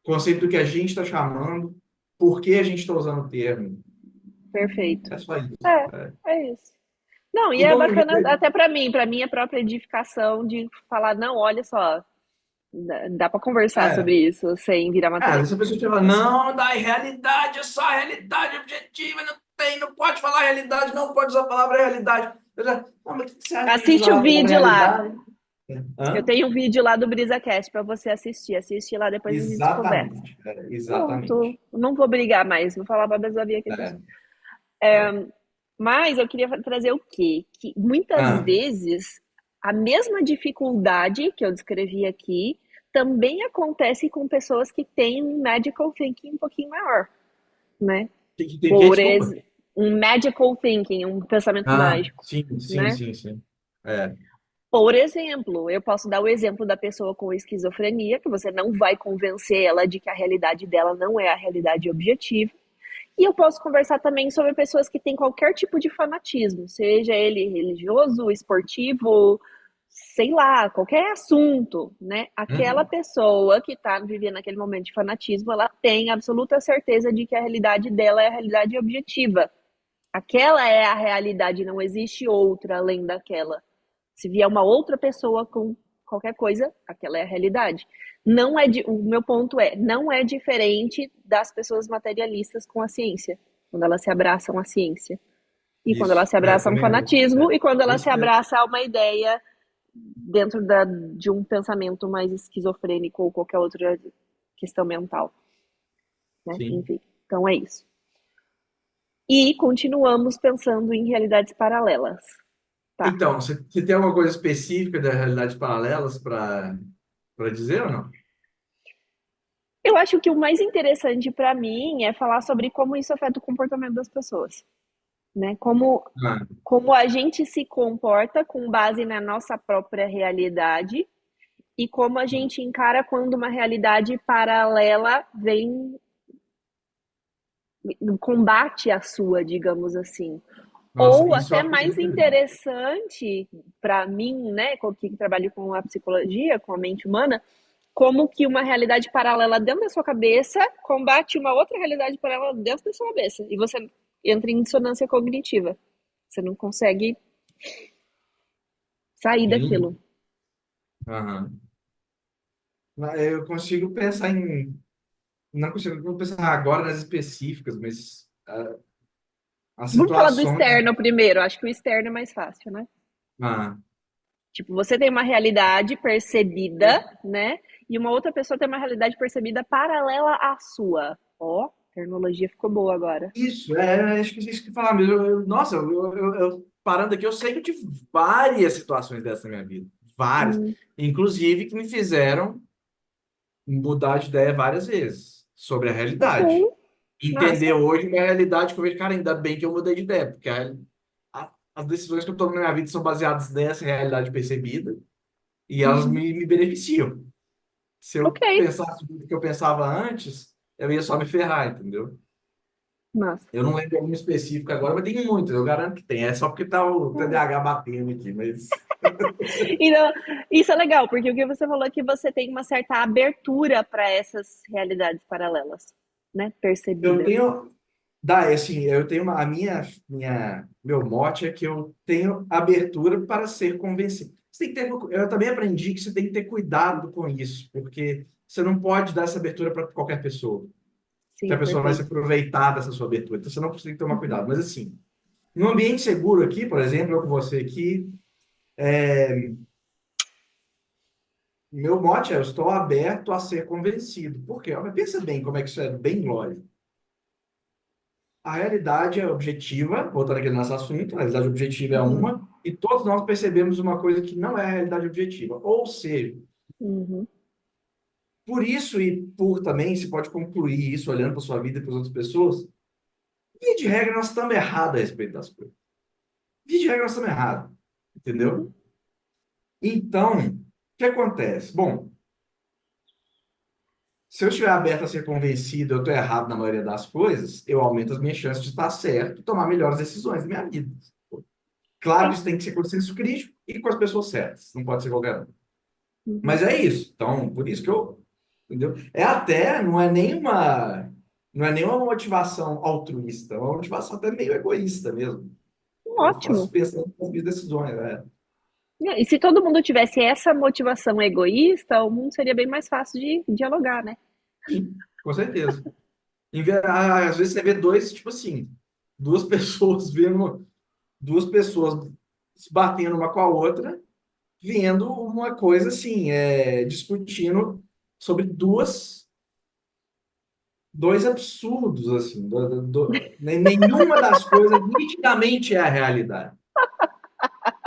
O conceito do que a gente está chamando, por que a gente está usando o termo. perfeito. É só isso. É, É. é isso. Não, e é Então, bacana até para minha própria edificação de falar, não, olha só, dá para conversar é, sobre isso sem virar às material. vezes a pessoa fala, não, dá realidade, é só realidade objetiva, não tem, não pode falar realidade, não pode usar a palavra realidade. Não, mas o que você acha de a gente Assiste usar o a palavra vídeo lá. realidade? Eu Hã? tenho um vídeo lá do BrisaCast para você assistir. Assiste lá, depois a gente conversa. Exatamente, Pronto. exatamente. Não vou brigar mais. Não falar para pessoa vir aqui. É, é. Mas eu queria trazer o quê? Que muitas Ah, vezes a mesma dificuldade que eu descrevi aqui também acontece com pessoas que têm um magical thinking um pouquinho maior, né? tem que, Por desculpa. exemplo, um magical thinking, um pensamento Ah, mágico, sim, sim, né? sim, sim. É, Por exemplo, eu posso dar o exemplo da pessoa com esquizofrenia, que você não vai convencer ela de que a realidade dela não é a realidade objetiva. E eu posso conversar também sobre pessoas que têm qualquer tipo de fanatismo, seja ele religioso, esportivo, sei lá, qualquer assunto, né? Aquela uhum, pessoa que está vivendo aquele momento de fanatismo, ela tem absoluta certeza de que a realidade dela é a realidade objetiva. Aquela é a realidade, não existe outra além daquela. Se vier uma outra pessoa com qualquer coisa, aquela é a realidade. Não é o meu ponto é, não é diferente das pessoas materialistas com a ciência, quando elas se abraçam à ciência. E quando elas isso. se abraçam ao Também fanatismo, e quando é elas se isso mesmo. abraçam a uma ideia de um pensamento mais esquizofrênico ou qualquer outra questão mental. né? Sim. Enfim, então é isso. E continuamos pensando em realidades paralelas. Tá. Então, você tem alguma coisa específica das realidades paralelas para dizer ou não? Eu acho que o mais interessante para mim é falar sobre como isso afeta o comportamento das pessoas, né? Ah, Como a gente se comporta com base na nossa própria realidade e como a gente encara quando uma realidade paralela vem combate a sua, digamos assim. nossa, Ou isso eu até acho mais muito legal. interessante para mim, né, que trabalho com a psicologia, com a mente humana, como que uma realidade paralela dentro da sua cabeça combate uma outra realidade paralela dentro da sua cabeça. E você entra em dissonância cognitiva. Você não consegue sair Sim. daquilo. Aham. Eu consigo pensar em. Não consigo pensar agora nas específicas, mas as Vamos falar do situações. externo primeiro. Acho que o externo é mais fácil, né? Ah, Tipo, você tem uma realidade percebida, né? E uma outra pessoa tem uma realidade percebida paralela à sua. Ó, a tecnologia ficou boa agora. isso, acho que isso que falar mesmo. Nossa, parando aqui, eu sei que eu tive várias situações dessa na minha vida. Várias. Hum, Inclusive que me fizeram mudar de ideia várias vezes sobre a realidade. ok, Entender massa. hoje uma realidade que eu vejo, cara, ainda bem que eu mudei de ideia, porque as decisões que eu tomo na minha vida são baseadas nessa realidade percebida e elas Uhum. me beneficiam. Se Ok, eu pensasse do que eu pensava antes, eu ia só me ferrar, entendeu? massa. Eu não lembro algum específico agora, mas tem muitos, eu garanto que tem. É só porque tá o TDAH batendo aqui, mas Então, isso é legal, porque o que você falou é que você tem uma certa abertura para essas realidades paralelas, né? eu Percebidas. tenho. Assim, eu tenho meu mote é que eu tenho abertura para ser convencido. Você tem que ter, eu também aprendi que você tem que ter cuidado com isso, porque você não pode dar essa abertura para qualquer pessoa, que Sim, a pessoa vai se perfeito. aproveitar dessa sua abertura. Então você não precisa tomar Uhum. cuidado. Mas assim, no ambiente seguro aqui, por exemplo, eu com você aqui, meu mote é eu estou aberto a ser convencido. Por quê? Mas pensa bem como é que isso é bem lógico. A realidade é objetiva, voltando aqui no nosso assunto, a realidade objetiva é Uhum. uma, e todos nós percebemos uma coisa que não é a realidade objetiva. Ou seja, Uhum. por isso e por também, se pode concluir isso olhando para sua vida e para as outras pessoas, via de regra nós estamos errados a respeito das coisas. Via de regra nós estamos errados, Uhum. entendeu? Então, o que acontece? Bom, se eu estiver aberto a ser convencido, eu estou errado na maioria das coisas, eu aumento as minhas chances de estar certo e tomar melhores decisões na minha vida. Claro que Sim. isso tem que ser com senso crítico e com as pessoas certas, não pode ser qualquer um. Uhum. Mas é isso. Então, por isso que eu, entendeu? Não é nenhuma motivação altruísta, é uma motivação até meio egoísta mesmo. Eu faço Ótimo. pensando nas minhas decisões, né? E se todo mundo tivesse essa motivação egoísta, o mundo seria bem mais fácil de dialogar, né? Sim, com certeza. Às vezes você vê dois, tipo assim, duas pessoas vendo, duas pessoas se batendo uma com a outra, vendo uma coisa assim, discutindo sobre dois absurdos, assim. Nenhuma das coisas nitidamente é a realidade.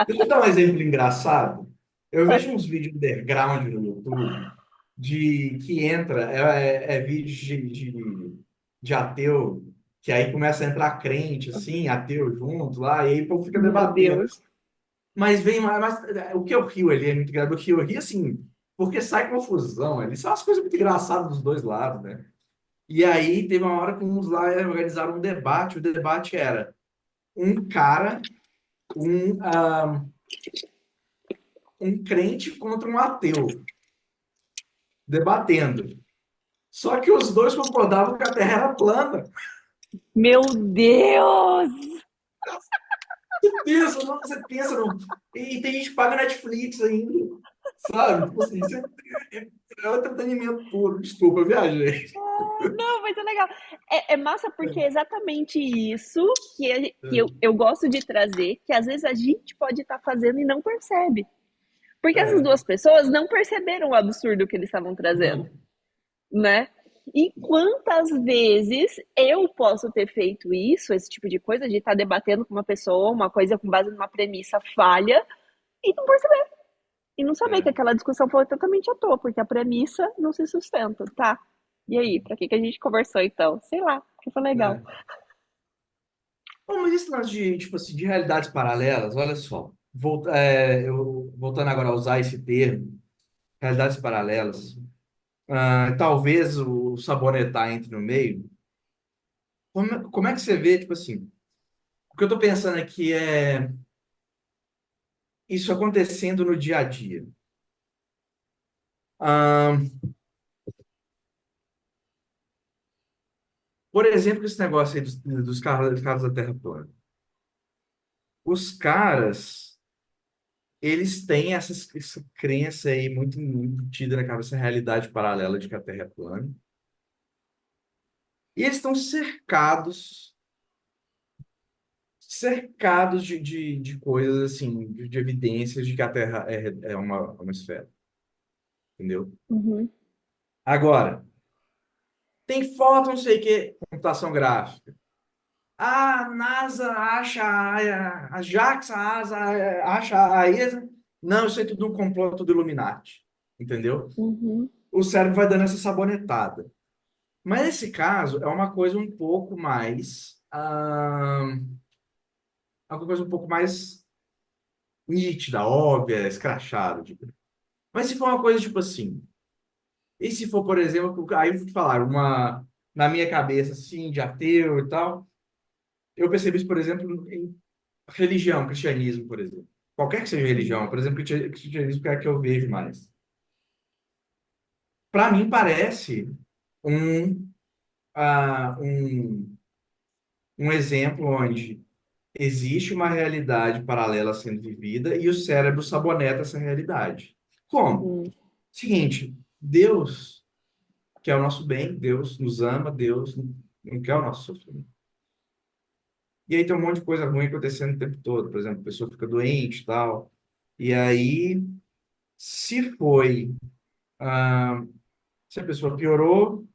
Deixa eu dar um exemplo engraçado. Eu vejo uns vídeos underground no YouTube de que entra, vídeo de ateu, que aí começa a entrar crente, assim, ateu junto lá, e aí o povo fica Meu debatendo. Deus. Mas vem o que eu rio ali é muito engraçado. O que eu rio, assim, porque sai confusão ali. São as coisas muito engraçadas dos dois lados, né? E aí teve uma hora que uns lá organizaram um debate. O debate era um cara, um, ah, um crente contra um ateu, debatendo. Só que os dois concordavam que a Terra era plana. Meu Deus! Você pensa, não. E tem gente que paga Netflix ainda, sabe? Tipo assim, é um entretenimento puro. Desculpa, eu viajei. Não, mas é legal. É massa porque é exatamente isso que eu gosto de trazer, que às vezes a gente pode estar fazendo e não percebe. Porque essas É, duas pessoas não perceberam o absurdo que eles estavam trazendo, não, né? E quantas vezes eu posso ter feito isso, esse tipo de coisa, de estar debatendo com uma pessoa, uma coisa com base numa premissa falha, e não perceber, e não saber que É, aquela discussão foi totalmente à toa, porque a premissa não se sustenta, tá? E aí, pra que a gente conversou então? Sei lá, porque foi legal. é. Bom, mas esse lance de, tipo assim, de realidades paralelas, olha só. Voltando agora a usar esse termo, realidades paralelas, talvez o sabonetar entre no meio. Como é que você vê, tipo assim, o que eu tô pensando aqui é isso acontecendo no dia a dia. Ah, por exemplo, esse negócio aí dos caras da Terra plana. Os caras, eles têm essa crença aí muito embutida na cabeça, essa realidade paralela de que a Terra é plana. E eles estão cercados de coisas assim, de evidências de que a Terra é uma esfera, entendeu? Uhum, Agora, tem foto, não sei o que, computação gráfica. A NASA acha a JAXA acha a ESA. Não, isso é tudo um complô, tudo Illuminati, entendeu? uhum, O cérebro vai dando essa sabonetada. Mas nesse caso, é uma coisa um pouco mais. É uma coisa um pouco mais nítida, óbvia, escrachada. Tipo. Mas se for uma coisa tipo assim. E se for, por exemplo, aí eu vou te falar, na minha cabeça, assim, de ateu e tal, eu percebi isso, por exemplo, em religião, cristianismo, por exemplo. Qualquer que seja a religião, por exemplo, cristianismo que é a que eu vejo mais. Para mim, parece um, um exemplo onde existe uma realidade paralela sendo vivida e o cérebro saboneta essa realidade. Como? uhum. Seguinte, Deus quer o nosso bem, Deus nos ama, Deus não quer o nosso sofrimento. E aí tem um monte de coisa ruim acontecendo o tempo todo. Por exemplo, a pessoa fica doente e tal. E aí, se foi, ah, se a pessoa piorou,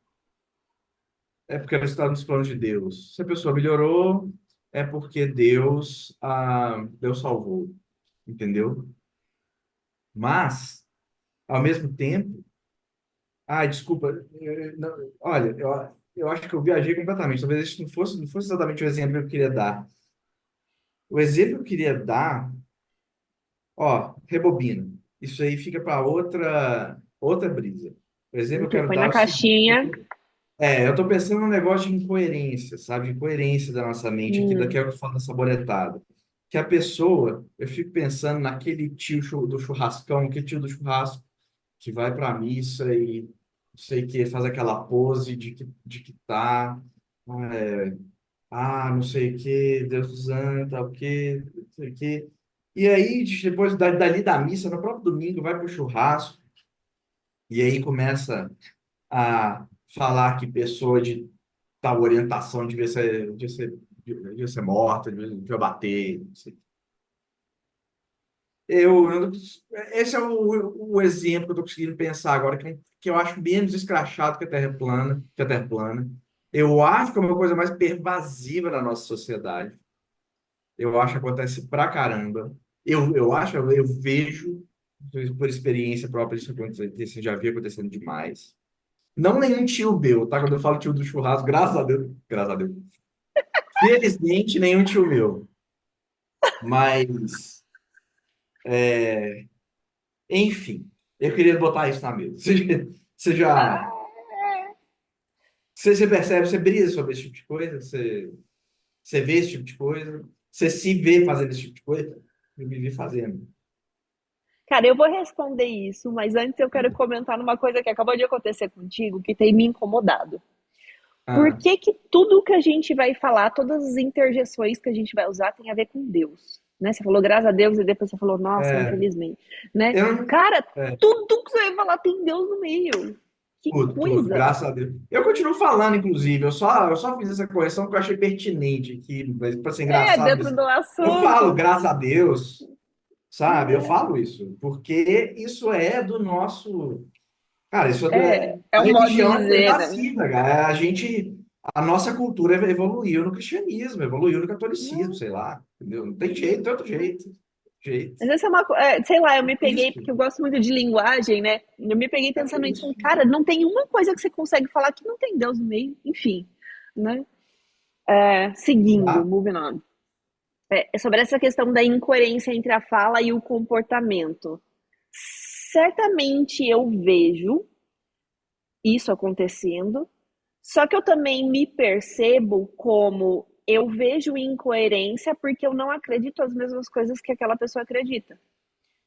é porque ela está nos planos de Deus. Se a pessoa melhorou, é porque Deus salvou, entendeu? Mas, ao mesmo tempo, desculpa, olha, eu acho que eu viajei completamente. Talvez isso não fosse exatamente o exemplo que eu queria dar. O exemplo que eu queria dar, ó, rebobina. Isso aí fica para outra brisa. O exemplo que eu Ok, quero põe dar é na o seguinte. caixinha. Eu tô pensando num negócio de incoerência, sabe? Incoerência da nossa mente aqui, daqui Hum, é o que fala sabonetada. Que a pessoa, eu fico pensando naquele tio do churrascão, aquele tio do churrasco que vai para a missa e não sei o que, faz aquela pose de que tá, é, não sei o que, Deus nos ama, tal o que, não sei o que. E aí, depois dali da missa, no próprio domingo, vai pro churrasco, e aí começa a falar que pessoa de tal orientação devia ser morta, devia bater. Não sei. Esse é o exemplo que eu estou conseguindo pensar agora, que eu acho menos escrachado que a Terra plana, que a Terra plana. Eu acho que é uma coisa mais pervasiva na nossa sociedade. Eu acho que acontece pra caramba. Eu vejo, por experiência própria, isso acontecendo, já vi acontecendo demais. Não nenhum tio meu, tá? Quando eu falo tio do churrasco, graças a Deus. Felizmente, nenhum tio meu. Mas, enfim, eu queria botar isso na mesa. Você percebe, você brisa sobre esse tipo de coisa? Você vê esse tipo de coisa? Você se vê fazendo esse tipo de coisa? Eu me vi fazendo. Cara, eu vou responder isso, mas antes eu quero comentar numa coisa que acabou de acontecer contigo, que tem me incomodado. Por Ah, que que tudo que a gente vai falar, todas as interjeções que a gente vai usar tem a ver com Deus? Né? Você falou graças a Deus e depois você falou, nossa, é, infelizmente. Né? eu não. Cara, É, tudo que você vai falar tem Deus no meio. Que tudo, coisa! graças a Deus. Eu continuo falando, inclusive, eu só fiz essa correção porque eu achei pertinente aqui, para ser É, engraçado dentro mesmo. do Eu falo, assunto. graças a Deus, sabe? Eu É. falo isso, porque isso é do nosso. Cara, isso É a um modo de religião é dizer, né? nascida, cara. A nossa cultura evoluiu no cristianismo, evoluiu no catolicismo, sei lá, entendeu? Não tem jeito, tem outro jeito, jeito. Mas essa é uma, sei lá, eu me peguei, Isso, porque eu gosto muito de linguagem, né? Eu me peguei é pensando nisso, isso. falei, cara, não tem uma coisa que você consegue falar que não tem Deus no meio, enfim, né? Seguindo, Tá? moving on. É sobre essa questão da incoerência entre a fala e o comportamento. Certamente eu vejo isso acontecendo, só que eu também me percebo como eu vejo incoerência porque eu não acredito as mesmas coisas que aquela pessoa acredita.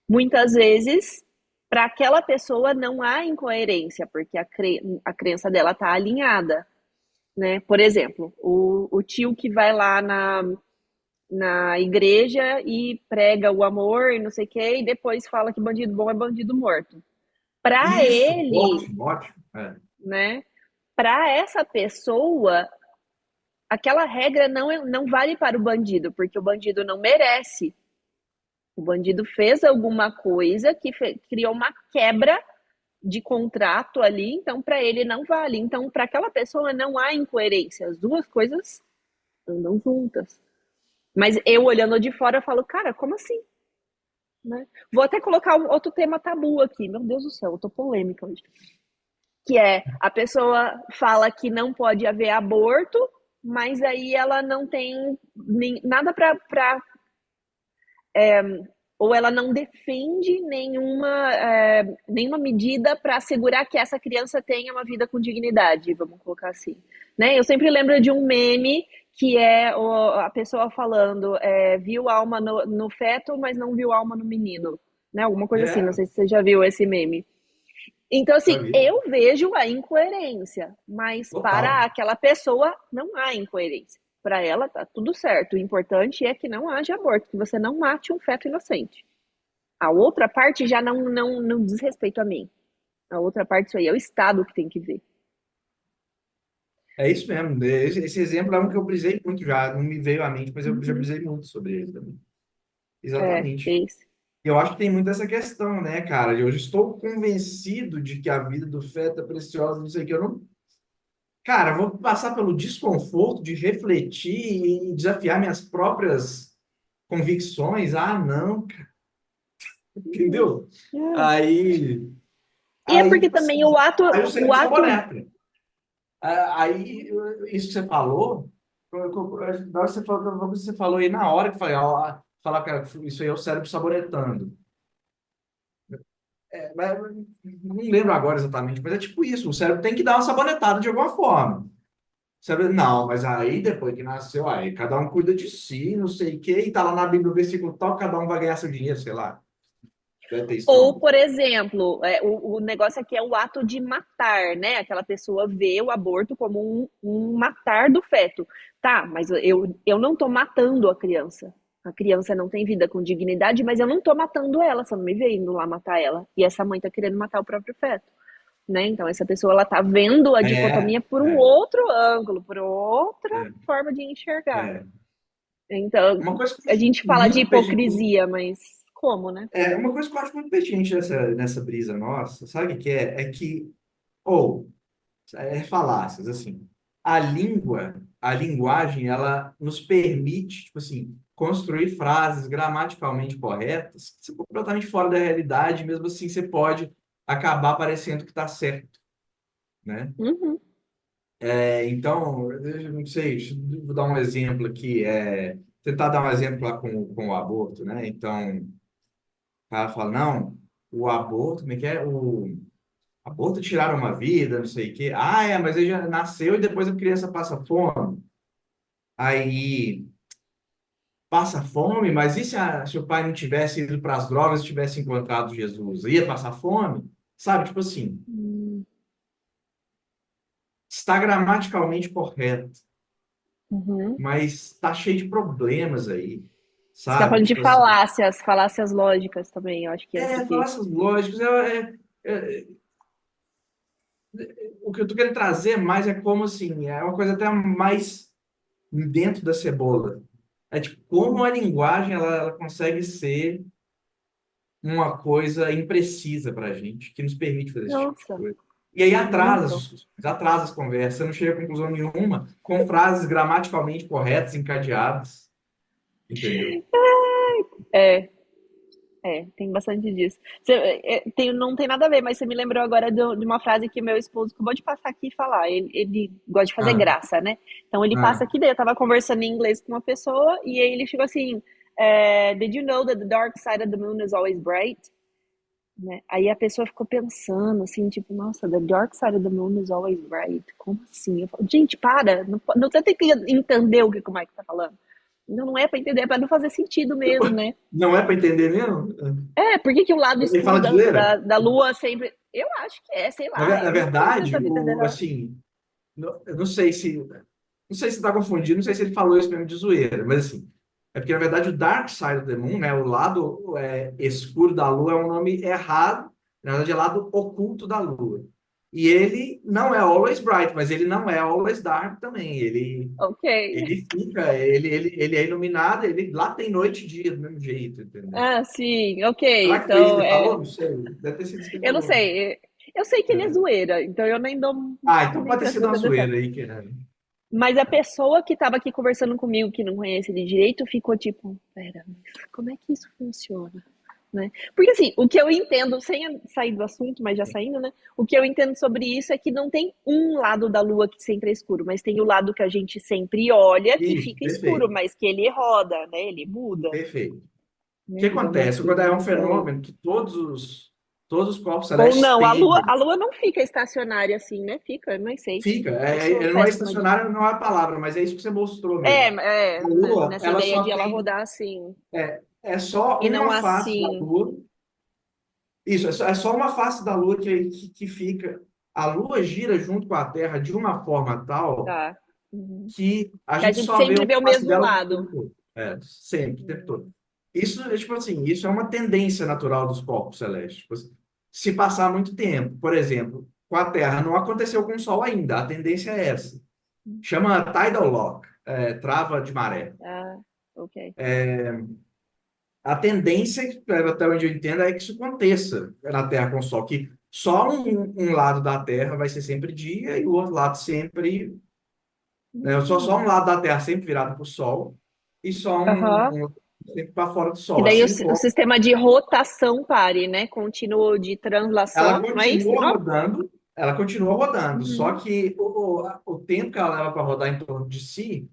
Muitas vezes, para aquela pessoa não há incoerência, porque a crença dela está alinhada, né? Por exemplo, o tio que vai lá na igreja e prega o amor e não sei o quê, e depois fala que bandido bom é bandido morto. Para Isso, ele, ótimo, ótimo. É. né? Para essa pessoa, aquela regra não vale para o bandido, porque o bandido não merece. O bandido fez alguma coisa que criou uma quebra de contrato ali, então para ele não vale. Então, para aquela pessoa não há incoerência. As duas coisas andam juntas. Mas eu olhando de fora, eu falo, cara, como assim? Né? Vou até colocar um outro tema tabu aqui. Meu Deus do céu, eu tô polêmica hoje. Que é a pessoa fala que não pode haver aborto, mas aí ela não tem nada para ou ela não defende nenhuma medida para assegurar que essa criança tenha uma vida com dignidade, vamos colocar assim. Né? Eu sempre lembro de um meme que é a pessoa falando, viu alma no feto, mas não viu alma no menino. Né? Alguma coisa assim, não É, sei se você já viu esse meme. Então, já assim, vi. eu vejo a incoerência, mas para Total. aquela pessoa não há incoerência. Para ela tá tudo certo. O importante é que não haja aborto, que você não mate um feto inocente. A outra parte já não diz respeito a mim. A outra parte, isso aí é o Estado que tem que ver. É isso mesmo. Esse exemplo é um que eu brisei muito já. Não me veio à mente, mas eu já Uhum. brisei muito sobre ele também. É, Exatamente. esse. Eu acho que tem muito essa questão, né, cara? Eu estou convencido de que a vida do feto é preciosa, não sei o que. Eu não. Cara, eu vou passar pelo desconforto de refletir e desafiar minhas próprias convicções. Ah, não, cara, Uhum. entendeu? É. Aí, E é porque tipo também assim, o ato, aí o o cérebro ato. saboneta. Aí, isso que você falou, na hora que você falou aí na hora que falei, ó, falar que isso aí é o cérebro sabonetando. Mas não lembro agora exatamente, mas é tipo isso, o cérebro tem que dar uma sabonetada de alguma forma. O cérebro, não, mas aí depois que nasceu, aí cada um cuida de si, não sei o quê, e tá lá na Bíblia o versículo tal, cada um vai ganhar seu dinheiro, sei lá. Deve ter isso Ou, não. por exemplo, o negócio aqui é o ato de matar, né? Aquela pessoa vê o aborto como um matar do feto. Tá, mas eu não tô matando a criança. A criança não tem vida com dignidade, mas eu não tô matando ela, você não me vê indo lá matar ela. E essa mãe tá querendo matar o próprio feto, né? Então essa pessoa ela tá vendo a É, dicotomia por um é, outro ângulo, por outra é, forma de enxergar. é. Então, Uma coisa que eu a acho gente fala de muito pertinente, hipocrisia, mas como, né? uma coisa que eu acho muito pertinente nessa brisa nossa, sabe o que é? É que, ou, falácias, assim. A linguagem, ela nos permite, tipo assim, construir frases gramaticalmente corretas, que são completamente fora da realidade, mesmo assim você pode acabar parecendo que está certo, né? Uhum. Então, eu não sei, vou dar um exemplo aqui, tentar dar um exemplo lá com o aborto, né? Então, o cara fala, não, o aborto, como é que é? O aborto tiraram uma vida, não sei o quê. Ah, mas ele já nasceu e depois a criança passa fome. Aí passa fome, mas e se o pai não tivesse ido para as drogas e tivesse encontrado Jesus? Ia passar fome? Sabe, tipo assim, Hum. está gramaticalmente correto, Uhum. mas está cheio de problemas aí, Você está sabe? falando de Tipo assim, falácias lógicas também, eu acho que entra aqui. falácias lógicas, o que eu tô querendo trazer mais é como assim, é uma coisa até mais dentro da cebola. É tipo, como Uhum. a linguagem ela consegue ser uma coisa imprecisa para a gente, que nos permite fazer esse tipo de Nossa, coisa. E aí muito. atrasa as conversas, você não chega a conclusão nenhuma, com frases gramaticalmente corretas, encadeadas, entendeu? É, tem bastante disso. Não tem nada a ver, mas você me lembrou agora de uma frase que meu esposo acabou de passar aqui e falar. Ele gosta de fazer Ah, graça, né? Então ele passa ah. aqui, daí eu tava conversando em inglês com uma pessoa e aí ele chegou assim: Did you know that the dark side of the moon is always bright? Né? Aí a pessoa ficou pensando assim, tipo, nossa, the dark side of the moon is always bright. Como assim? Eu falo, gente, para, não você tem que entender o que o Mike tá falando. Não é pra entender, é pra não fazer sentido mesmo, né? Não é para entender mesmo? Por que, que o lado Ele escuro fala de zoeira? da lua sempre. Eu acho que é, sei lá, Na eu não tô verdade, tentando entender, não. assim, eu não sei se está confundindo, não sei se ele falou isso mesmo de zoeira, mas assim, é porque na verdade o Dark Side of the Moon, né, o lado escuro da Lua é um nome errado, na verdade é lado oculto da Lua. E ele não é always bright, mas ele não é always dark também. Ok. Ele é iluminado, ele lá tem noite e dia do mesmo jeito, entendeu? Ah, sim, ok. Será que foi isso que Então, ele falou? Não sei. Deve ter sido isso que ele eu não falou. sei. Eu sei que ele é É. zoeira, então eu nem dou, Ah, então nem pode ter presto sido uma muita atenção. zoeira aí, que, Mas a pessoa que estava aqui conversando comigo, que não conhece ele direito, ficou tipo, pera, mas como é que isso funciona? Né? Porque assim, o que eu entendo, sem sair do assunto, mas já saindo, né? O que eu entendo sobre isso é que não tem um lado da lua que sempre é escuro, mas tem o lado que a gente sempre olha que Isso, fica escuro, perfeito, mas que ele roda, né? Ele muda, perfeito. O que né? Digamos acontece? Quando assim. é um Então, fenômeno que todos os corpos ou celestes não, tendem, a lua não fica estacionária assim, né? Fica, eu nem sei. fica, Eu sou não é péssima de. estacionário, não é a palavra, mas é isso que você mostrou É, mesmo. A né, Lua, nessa ela ideia só de ela tem, rodar assim, é só e não uma face da assim, Lua, isso, é só uma face da Lua que fica, a Lua gira junto com a Terra de uma forma tal tá? Uhum. que a Que a gente gente só vê sempre uma vê o face mesmo dela o lado. tempo todo. Sempre, o tempo todo. Hum. Isso, tipo assim, isso é uma tendência natural dos corpos celestes. Tipo assim, se passar muito tempo, por exemplo, com a Terra, não aconteceu com o Sol ainda, a tendência é essa. Chama tidal lock, trava de maré. Ah, ok. A tendência, até onde eu entendo, é que isso aconteça na Terra com o Sol, que só um lado da Terra vai ser sempre dia e o outro lado sempre, né? Só um Hum. lado da Terra sempre virado para o Sol e só Aham. um sempre para fora do Que Sol. daí Assim o como sistema de rotação pare, né? Contínuo de ela translação, não é isso? continua Não? rodando, ela continua rodando, só Uhum. que o tempo que ela leva para rodar em torno de si,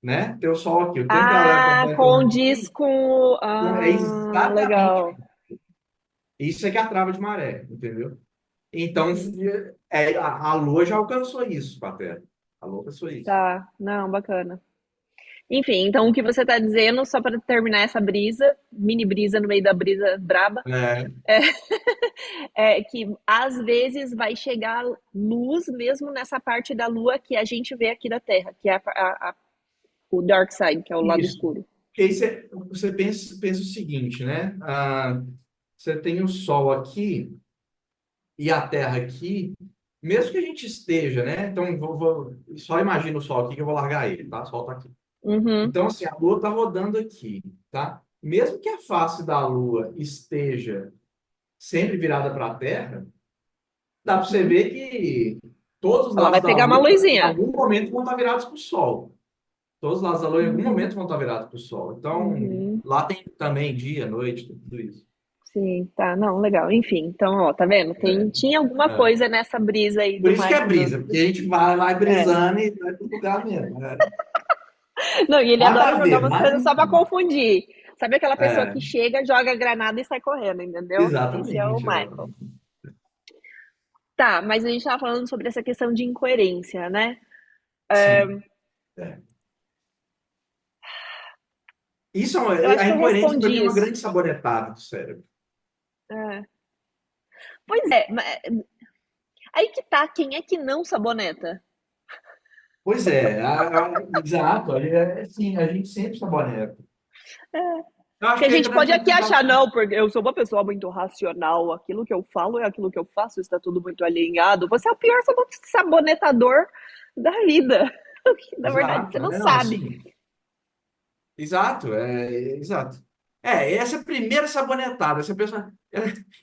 né? Tem o Sol aqui, o tempo que ela leva para Ah, rodar em torno de condiz si, com. não é Ah, exatamente legal. isso é que é a trava de maré, entendeu? Então, Uhum. a Lua já alcançou isso com a Terra. A Lua alcançou isso. Tá, não, bacana. Enfim, então o que você tá dizendo, só para terminar essa brisa, mini brisa no meio da brisa braba, É, é, é que às vezes vai chegar luz mesmo nessa parte da Lua que a gente vê aqui da Terra, que é o dark side, que é o lado isso. escuro. Porque aí você pensa o seguinte, né? Você tem o Sol aqui e a Terra aqui, mesmo que a gente esteja, né? Então, só imagina o Sol aqui que eu vou largar ele, tá? O Sol tá aqui. Uhum. Então, assim, a Lua está rodando aqui, tá? Mesmo que a face da Lua esteja sempre virada para a Terra, dá para você Uhum. ver que todos os Ela lados vai da pegar uma Lua, em luzinha. algum momento, vão estar virados para o Sol. Todos os lados da Lua, em algum Uhum. momento, vão estar virados para o Sol. Então, Uhum. lá tem também dia, noite, tudo isso. Sim, tá, não, legal. Enfim, então, ó, tá vendo? É, Tinha alguma é. coisa nessa brisa aí Por do isso que é Michael. brisa, porque a gente vai É. brisando e vai para o lugar mesmo. Não, e ele Nada adora a jogar ver, umas mas coisas só pra enfim. confundir. Sabe aquela pessoa É, que chega, joga a granada e sai correndo, entendeu? Esse é o exatamente, Michael. exatamente. Tá, mas a gente tava falando sobre essa questão de incoerência, né? Sim. É. Isso Eu acho a que eu incoerência para mim é respondi uma isso. grande sabonetada do cérebro. É. Pois é, aí que tá, quem é que não saboneta? Pois é, exato. Sim, a gente sempre saboneta. Eu acho Que a que gente entra pode naquele aqui negócio. achar, não, porque eu sou uma pessoa muito racional, aquilo que eu falo é aquilo que eu faço, está tudo muito alinhado. Você é o pior sabonetador da vida. Na verdade, Exato, você não não, sabe. assim, exato, exato. Essa é a primeira sabonetada. Essa pessoa,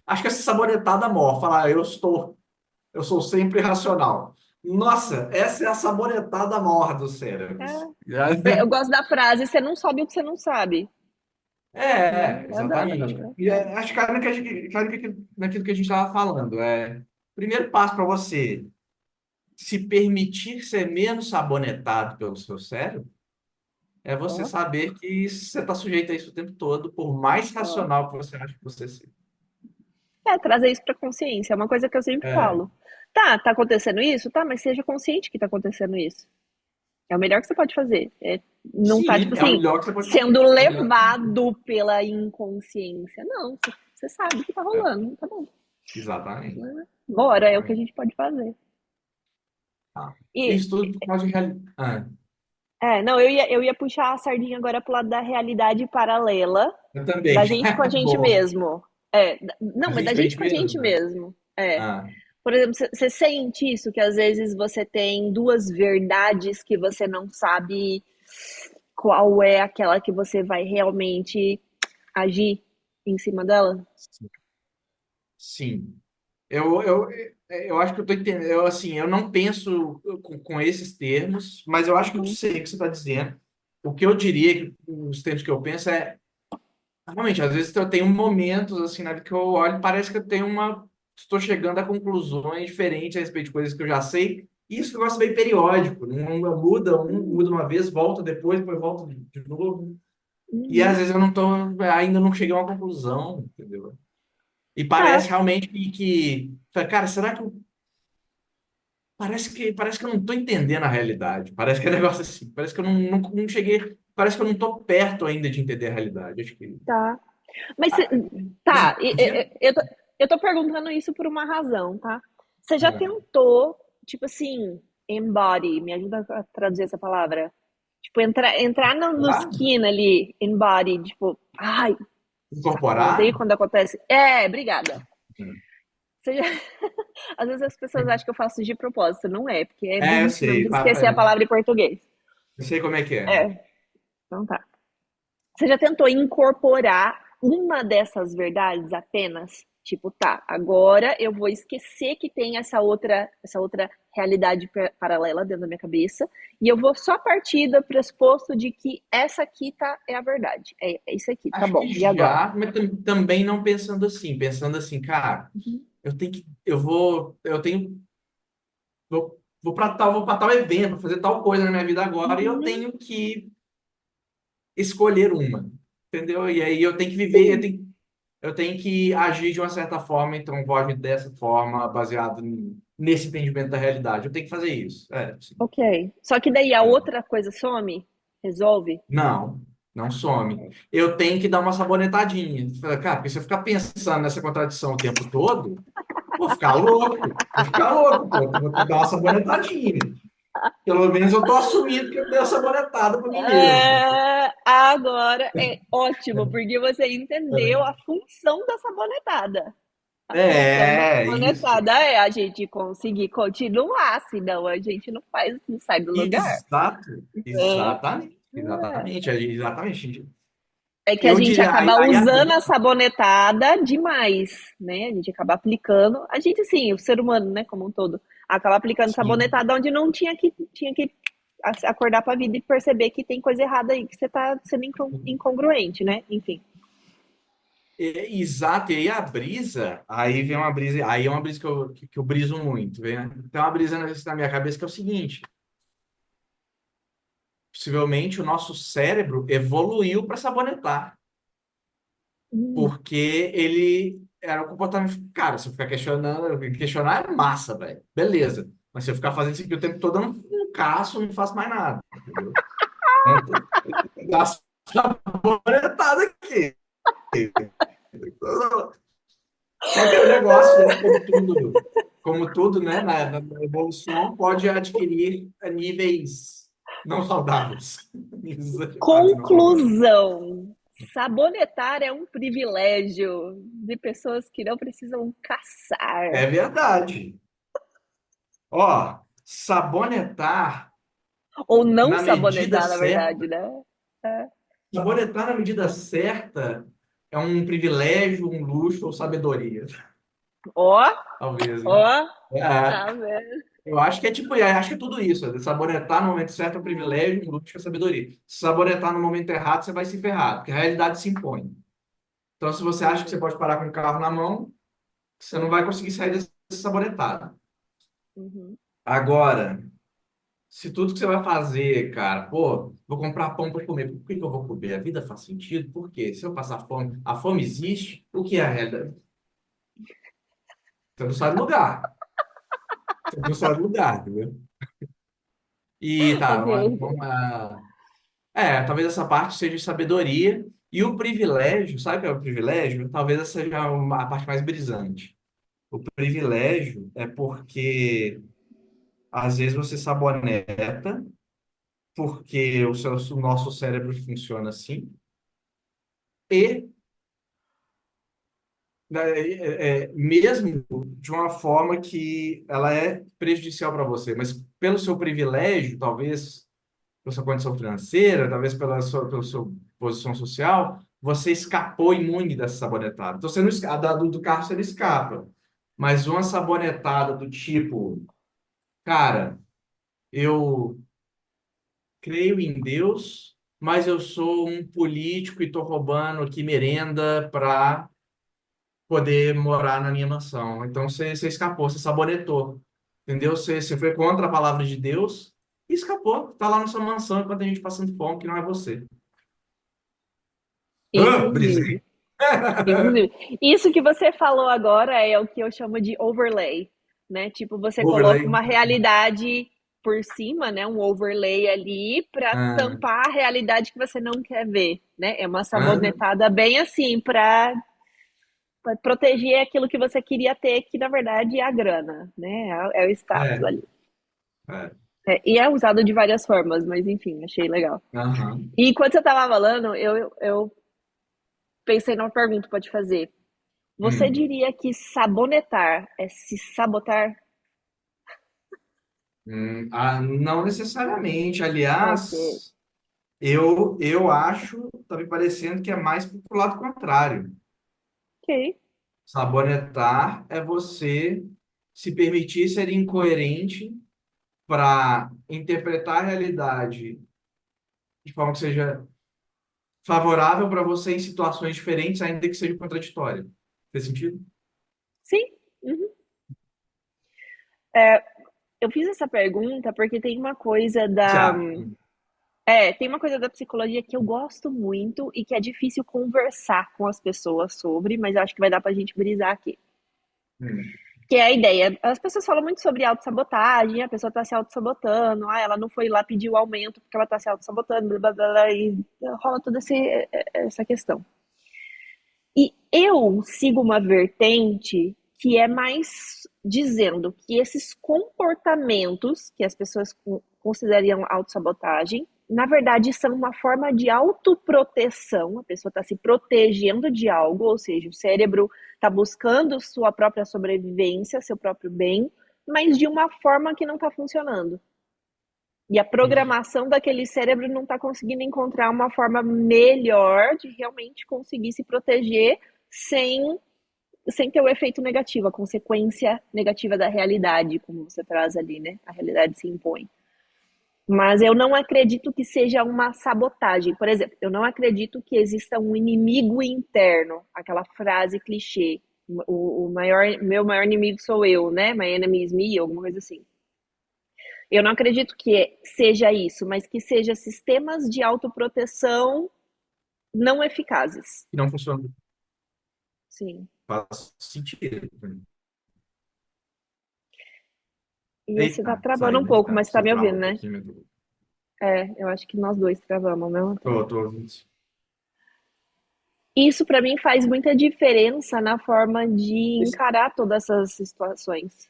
acho que essa sabonetada morre. Falar, eu sou sempre racional. Nossa, essa é a sabonetada mor dos cérebros. Eu gosto da frase, você não sabe o que você não sabe. Eu Exatamente. adoro. E acho que naquilo que a gente estava falando. Primeiro passo para você se permitir ser menos sabonetado pelo seu cérebro é você Ó, saber que você está sujeito a isso o tempo todo, por mais ó. racional que você acha que você seja. Trazer isso pra consciência, é uma coisa que eu sempre É, falo. Tá acontecendo isso? Tá, mas seja consciente que tá acontecendo isso. É o melhor que você pode fazer. Não tá, sim, tipo é o assim, melhor que você pode fazer. sendo É o melhor. levado pela inconsciência. Não, você sabe o que tá É, rolando, tá bom. exatamente. Bora, é o que a Exatamente. gente pode fazer. Tá. E, Isso tudo por causa de realidade. não, eu ia puxar a sardinha agora pro lado da realidade paralela, Eu também. da gente com a gente Boa. mesmo. A Não, mas gente da com a gente gente com a gente mesmo. mesmo. Ah, Por exemplo, você sente isso, que às vezes você tem duas verdades que você não sabe qual é aquela que você vai realmente agir em cima dela? sim. Eu acho que eu tô entendendo. Eu, assim, eu não penso com esses termos, mas eu acho que eu Uhum. sei o que você está dizendo. O que eu diria, os termos que eu penso realmente, às vezes eu tenho momentos assim na vida que eu olho e parece que eu tenho estou chegando a conclusões diferentes a respeito de coisas que eu já sei. Isso que eu gosto bem periódico. Não muda, muda uma vez, volta depois volta de novo. E às Uhum. vezes eu não tô, ainda não cheguei a uma conclusão, entendeu? E Tá, parece realmente cara, será que parece que eu não estou entendendo a realidade. Parece que é um negócio assim. Parece que eu não cheguei. Parece que eu não estou perto ainda de entender a realidade. Acho que. tá. Mas, Ah, tá, dia? eu tô perguntando isso por uma razão, tá? Você já Ah, tentou, tipo assim, embody, me ajuda a traduzir essa palavra? Tipo, entrar no lá? skin ali, embody, tipo, ai, saco, eu odeio Incorporar? quando acontece. Obrigada. Hum. Você já- Às vezes as pessoas acham que eu faço de propósito, não é, porque é Eu burrice mesmo sei. de esquecer a palavra em português. Eu sei como é que é. É, então tá. Você já tentou incorporar uma dessas verdades apenas? Tipo, tá, agora eu vou esquecer que tem essa outra realidade paralela dentro da minha cabeça e eu vou só partir do pressuposto de que essa aqui é a verdade. É isso aqui, tá Acho bom. que E agora? já, mas também não pensando assim. Pensando assim, cara, vou para tal evento, vou fazer tal coisa na minha vida agora e eu Uhum. tenho que escolher uma. Entendeu? E aí eu tenho que viver, Sim, eu tenho que agir de uma certa forma, então vou agir dessa forma, baseado nesse entendimento da realidade. Eu tenho que fazer isso. Sim. ok. Só que daí a É. outra coisa some? Resolve? Não, não some. Eu tenho que dar uma sabonetadinha. Cara, porque se eu ficar pensando nessa contradição o tempo todo, vou ficar louco. Vou ficar louco, pô. Eu vou ter que dar uma sabonetadinha. Pelo menos eu tô assumindo que eu dei uma sabonetada para mim mesmo. Agora é ótimo, porque você entendeu a função da sabonetada. A função da Isso. sabonetada é a gente conseguir continuar, senão a gente não sai do lugar. Exato. É, Exatamente. Exatamente. Exatamente. é que a Eu gente diria, acaba aí usando abri. a sabonetada demais, né? A gente acaba aplicando, a gente sim, o ser humano, né, como um todo, acaba aplicando Sim. sabonetada onde não tinha que acordar para a vida e perceber que tem coisa errada aí, que você tá sendo incongruente, né? Enfim. Exato, e aí a brisa, aí vem uma brisa, aí é uma brisa que eu briso muito, vem, tem uma brisa na minha cabeça que é o seguinte, possivelmente o nosso cérebro evoluiu para sabonetar, Hum. porque ele era um comportamento, cara, se eu ficar questionar é massa, velho, beleza, mas se eu ficar fazendo isso aqui o tempo todo, eu não caço, não faço mais nada, entendeu? Então, eu dou uma sabonetada aqui. Só que o negócio é como tudo, né, na evolução, pode adquirir níveis não saudáveis, níveis exagerados e não saudáveis. Conclusão. Sabonetar é um privilégio de pessoas que não precisam caçar. É verdade. Ó, sabonetar Ou não na medida sabonetar, na certa, verdade, né? É. Sabonetar na medida certa é um privilégio, um luxo ou sabedoria, Ó, talvez, né? ó, tá É, vendo? eu acho que é tipo, acho que é tudo isso. Sabonetar no momento certo é um privilégio, um luxo é sabedoria. Se sabonetar no momento errado, você vai se ferrar, porque a realidade se impõe. Então, se você acha que você Uhum, pode parar com o carro na mão, você não vai conseguir sair desse sabonetado. uhum. Agora, se tudo que você vai fazer, cara, pô, vou comprar pão para comer, por que que eu vou comer? A vida faz sentido? Por quê? Se eu passar fome, a fome existe? O que é a realidade? Você não sai do lugar. Você não sai do lugar, entendeu? E tá, Ok. talvez essa parte seja sabedoria. E o privilégio, sabe o que é o privilégio? Talvez essa seja a parte mais brisante. O privilégio é porque às vezes você saboneta, porque o nosso cérebro funciona assim, e né, mesmo de uma forma que ela é prejudicial para você, mas pelo seu privilégio, talvez pela sua condição financeira, talvez pela sua posição social, você escapou imune dessa sabonetada. Então, você não, a do carro você não escapa, mas uma sabonetada do tipo, cara, eu creio em Deus, mas eu sou um político e estou roubando aqui merenda para poder morar na minha mansão. Então você escapou, você sabonetou. Entendeu? Você foi contra a palavra de Deus e escapou. Tá lá na sua mansão enquanto a gente passando fome, que não é você. Ah, Inclusive, brisei. inclusive, isso que você falou agora é o que eu chamo de overlay, né? Tipo, você coloca Overlay. uma realidade por cima, né? Um overlay ali para Ah, tampar a realidade que você não quer ver, né? É uma ah, sabonetada bem assim para proteger aquilo que você queria ter, que na verdade é a grana, né? É o status é, ali. é. E é usado de várias formas, mas enfim, achei legal. Aham. E enquanto você estava falando, eu pensei numa pergunta para te fazer. Você Hum. diria que sabonetar é se sabotar? Não necessariamente. Ok, Aliás, eu acho, tá me parecendo que é mais pro lado contrário. ok. Sabonetar é você se permitir ser incoerente para interpretar a realidade de forma que seja favorável para você em situações diferentes, ainda que seja contraditória. Faz sentido? Sim. Uhum. Eu fiz essa pergunta porque tem uma coisa da. Já. Tem uma coisa da psicologia que eu gosto muito e que é difícil conversar com as pessoas sobre, mas eu acho que vai dar pra gente brisar aqui. Hum. Que é a ideia. As pessoas falam muito sobre autossabotagem, a pessoa tá se autossabotando, ela não foi lá pedir o aumento porque ela tá se autossabotando, blá blá blá, blá, e rola toda essa questão. E eu sigo uma vertente que é mais dizendo que esses comportamentos que as pessoas consideram autossabotagem, na verdade são uma forma de autoproteção, a pessoa está se protegendo de algo, ou seja, o cérebro está buscando sua própria sobrevivência, seu próprio bem, mas de uma forma que não está funcionando. E a Isso. programação daquele cérebro não está conseguindo encontrar uma forma melhor de realmente conseguir se proteger sem, sem ter o efeito negativo, a consequência negativa da realidade, como você traz ali, né? A realidade se impõe. Mas eu não acredito que seja uma sabotagem. Por exemplo, eu não acredito que exista um inimigo interno, aquela frase clichê. Meu maior inimigo sou eu, né? My enemy is me, alguma coisa assim. Eu não acredito que seja isso, mas que seja sistemas de autoproteção não eficazes. E não funciona. Sim. Faz sentido. E você tá Eita, travando sai, um né? pouco, Tá, mas você tá você me trava ouvindo, um né? pouquinho. Mas Eu acho que nós dois travamos ao mesmo tempo. tô ouvindo. Isso para mim faz muita diferença na forma de encarar todas essas situações,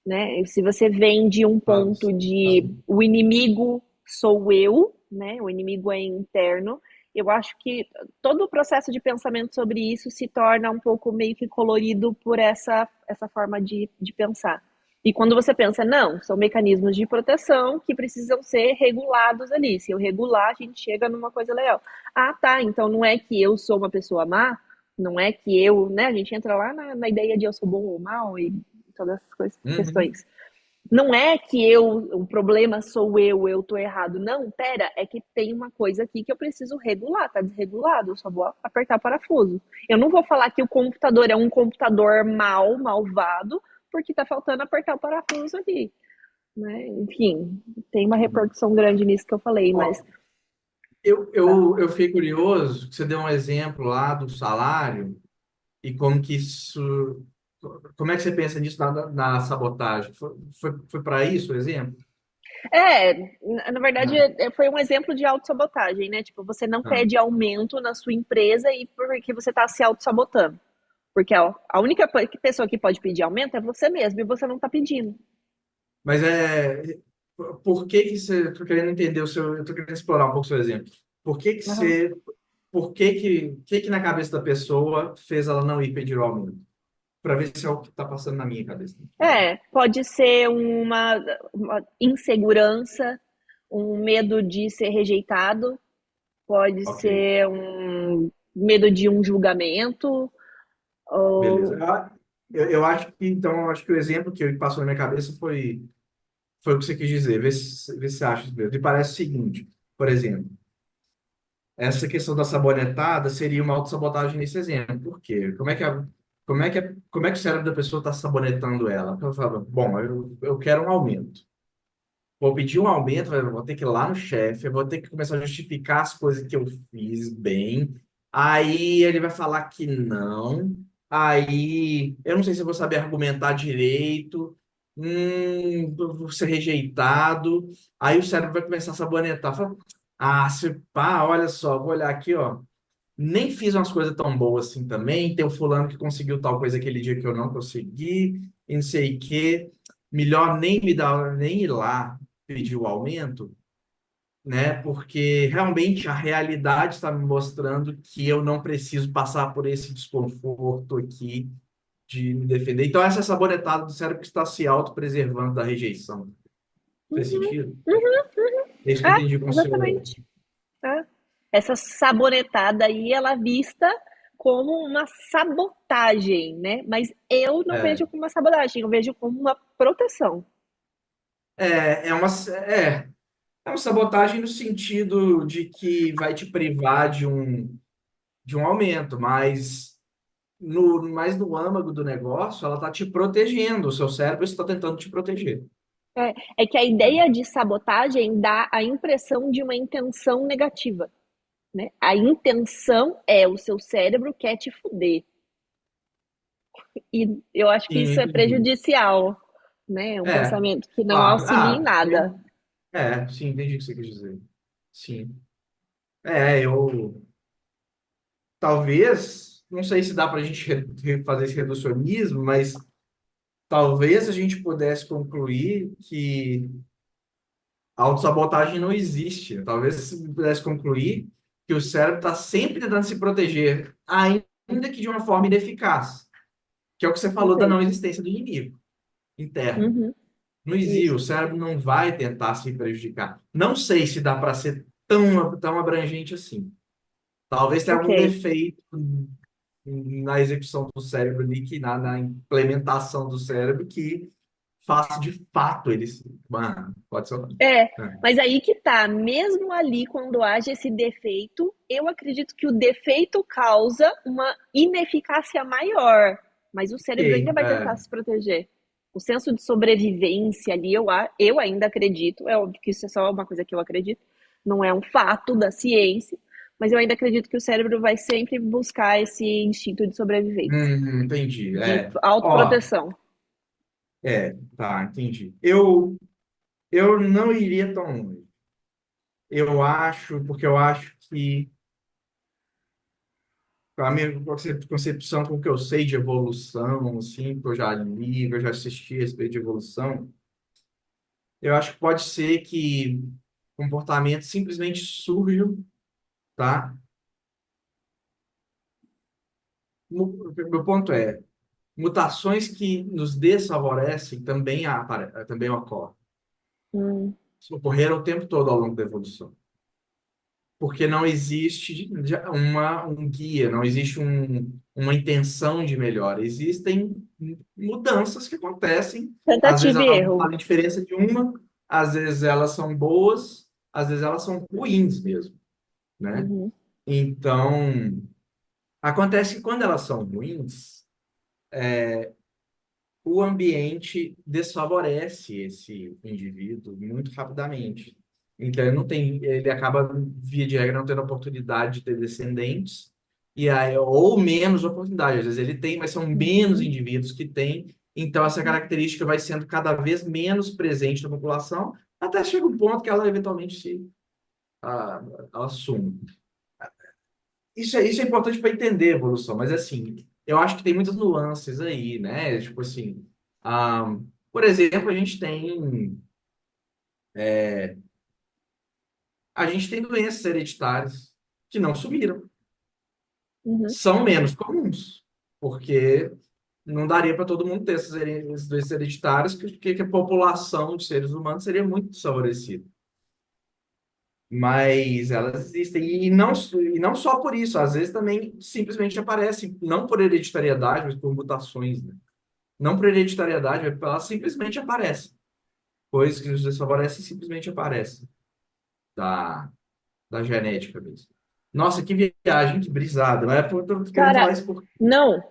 né? Se você vem de um ponto Faz, de faz- o inimigo sou eu, né? O inimigo é interno. Eu acho que todo o processo de pensamento sobre isso se torna um pouco meio que colorido por essa forma de pensar. E quando você pensa, não, são mecanismos de proteção que precisam ser regulados ali. Se eu regular, a gente chega numa coisa legal. Ah, tá, então não é que eu sou uma pessoa má, não é que eu, né? A gente entra lá na ideia de eu sou bom ou mal e todas essas Uhum. questões. Não é que o problema sou eu tô errado. Não, pera, é que tem uma coisa aqui que eu preciso regular, tá desregulado, eu só vou apertar parafuso. Eu não vou falar que o computador é um computador malvado, porque tá faltando apertar o parafuso aqui, né? Enfim, tem uma repercussão grande nisso que eu falei, mas Ó, eu, tá. eu, eu fiquei curioso que você deu um exemplo lá do salário e como que isso. Como é que você pensa nisso na sabotagem? Foi para isso o exemplo? É, na verdade, Ah, foi um exemplo de autossabotagem, né? Tipo, você não ah. pede aumento na sua empresa e porque você tá se autossabotando. Porque ó, a única pessoa que pode pedir aumento é você mesmo, e você não está pedindo. Mas por que que você, estou querendo entender o seu, eu estou querendo explorar um pouco o seu exemplo. Por que que Uhum. você, que na cabeça da pessoa fez ela não ir pedir o aumento? Para ver se é o que está passando na minha cabeça. É, pode ser uma insegurança, um medo de ser rejeitado, pode Ok, ser um medo de um julgamento, beleza. ou. Eu acho que, então, eu acho que o exemplo que passou na minha cabeça foi o que você quis dizer. Vê se você acha isso mesmo. Me parece o seguinte, por exemplo, essa questão da sabonetada seria uma autossabotagem nesse exemplo. Por quê? Como é que o cérebro da pessoa está sabonetando ela? Ela fala, bom, eu quero um aumento. Vou pedir um aumento, eu vou ter que ir lá no chefe, eu vou ter que começar a justificar as coisas que eu fiz bem. Aí ele vai falar que não. Aí eu não sei se eu vou saber argumentar direito. Eu vou ser rejeitado. Aí o cérebro vai começar a sabonetar. Fala, ah, se pá, olha só, vou olhar aqui, ó. Nem fiz umas coisas tão boas assim também. Tem o fulano que conseguiu tal coisa aquele dia que eu não consegui, e não sei o quê. Melhor nem me dar, nem ir lá pedir o aumento, né? Porque realmente a realidade está me mostrando que eu não preciso passar por esse desconforto aqui de me defender. Então, essa é sabonetada do cérebro que está se autopreservando da rejeição. Faz Uhum, sentido? uhum. É isso que eu entendi É, com o seu. exatamente. É. Essa sabonetada aí, ela é vista como uma sabotagem, né? Mas eu não É, vejo como uma sabotagem, eu vejo como uma proteção. é, é uma, é, é uma sabotagem no sentido de que vai te privar de um aumento, mas mais no âmago do negócio, ela está te protegendo. O seu cérebro está tentando te proteger. É que a ideia de sabotagem dá a impressão de uma intenção negativa, né? A intenção é o seu cérebro quer te fuder. E eu acho que Sim, isso é entendi. prejudicial, né? É um É, pensamento que não claro. auxilia em nada. Sim, entendi o que você quis dizer. Sim. Eu talvez, não sei se dá para a gente fazer esse reducionismo, mas talvez a gente pudesse concluir que a autossabotagem não existe. Talvez se pudesse concluir que o cérebro está sempre tentando se proteger, ainda que de uma forma ineficaz, que é o que você falou da não Perfeito. existência do inimigo interno. Uhum, Não existe, o isso. cérebro não vai tentar se prejudicar. Não sei se dá para ser tão abrangente assim. Talvez tenha Ok. algum defeito na execução do cérebro ali, na implementação do cérebro, que faça de fato ele se. Mano, pode ser. É, É. mas aí que tá, mesmo ali quando age esse defeito, eu acredito que o defeito causa uma ineficácia maior, mas o cérebro ainda Ok, vai tentar se proteger. O senso de sobrevivência ali, eu ainda acredito, é óbvio que isso é só uma coisa que eu acredito, não é um fato da ciência, mas eu ainda acredito que o cérebro vai sempre buscar esse instinto de sobrevivência, entendi. de Ó, autoproteção. tá, entendi. Eu não iria tão longe. Porque eu acho que a minha concepção com o que eu sei de evolução, assim, que eu já li, que eu já assisti a respeito de evolução, eu acho que pode ser que comportamentos simplesmente surjam, tá? Meu ponto é, mutações que nos desfavorecem também ocorrem. Hum, Ocorreram o tempo todo ao longo da evolução. Porque não existe um guia, não existe uma intenção de melhora. Existem mudanças que acontecem, às vezes tentativa e elas não erro. fazem diferença nenhuma, às vezes elas são boas, às vezes elas são ruins mesmo, né? Uhum, Então, acontece que quando elas são ruins, o ambiente desfavorece esse indivíduo muito rapidamente. Então, ele acaba, via de regra, não tendo oportunidade de ter descendentes, e aí, ou menos oportunidade. Às vezes ele tem, mas são menos uhum, indivíduos que têm. Então, essa uhum. característica vai sendo cada vez menos presente na população, até chega um ponto que ela eventualmente ah, ela assume. Isso é importante para entender a evolução, mas assim, eu acho que tem muitas nuances aí, né? Tipo assim, ah, por exemplo, a gente tem doenças hereditárias que não sumiram, Uhum. são menos comuns, porque não daria para todo mundo ter essas doenças hereditárias, que a população de seres humanos seria muito desfavorecida. Mas elas existem, e não só por isso, às vezes também simplesmente aparecem, não por hereditariedade, mas por mutações, né? Não por hereditariedade, ela simplesmente aparece. Coisas que nos desfavorecem simplesmente aparecem da, da genética mesmo. Nossa, que viagem, que brisada. Não é tô querendo Cara, falar isso por. não,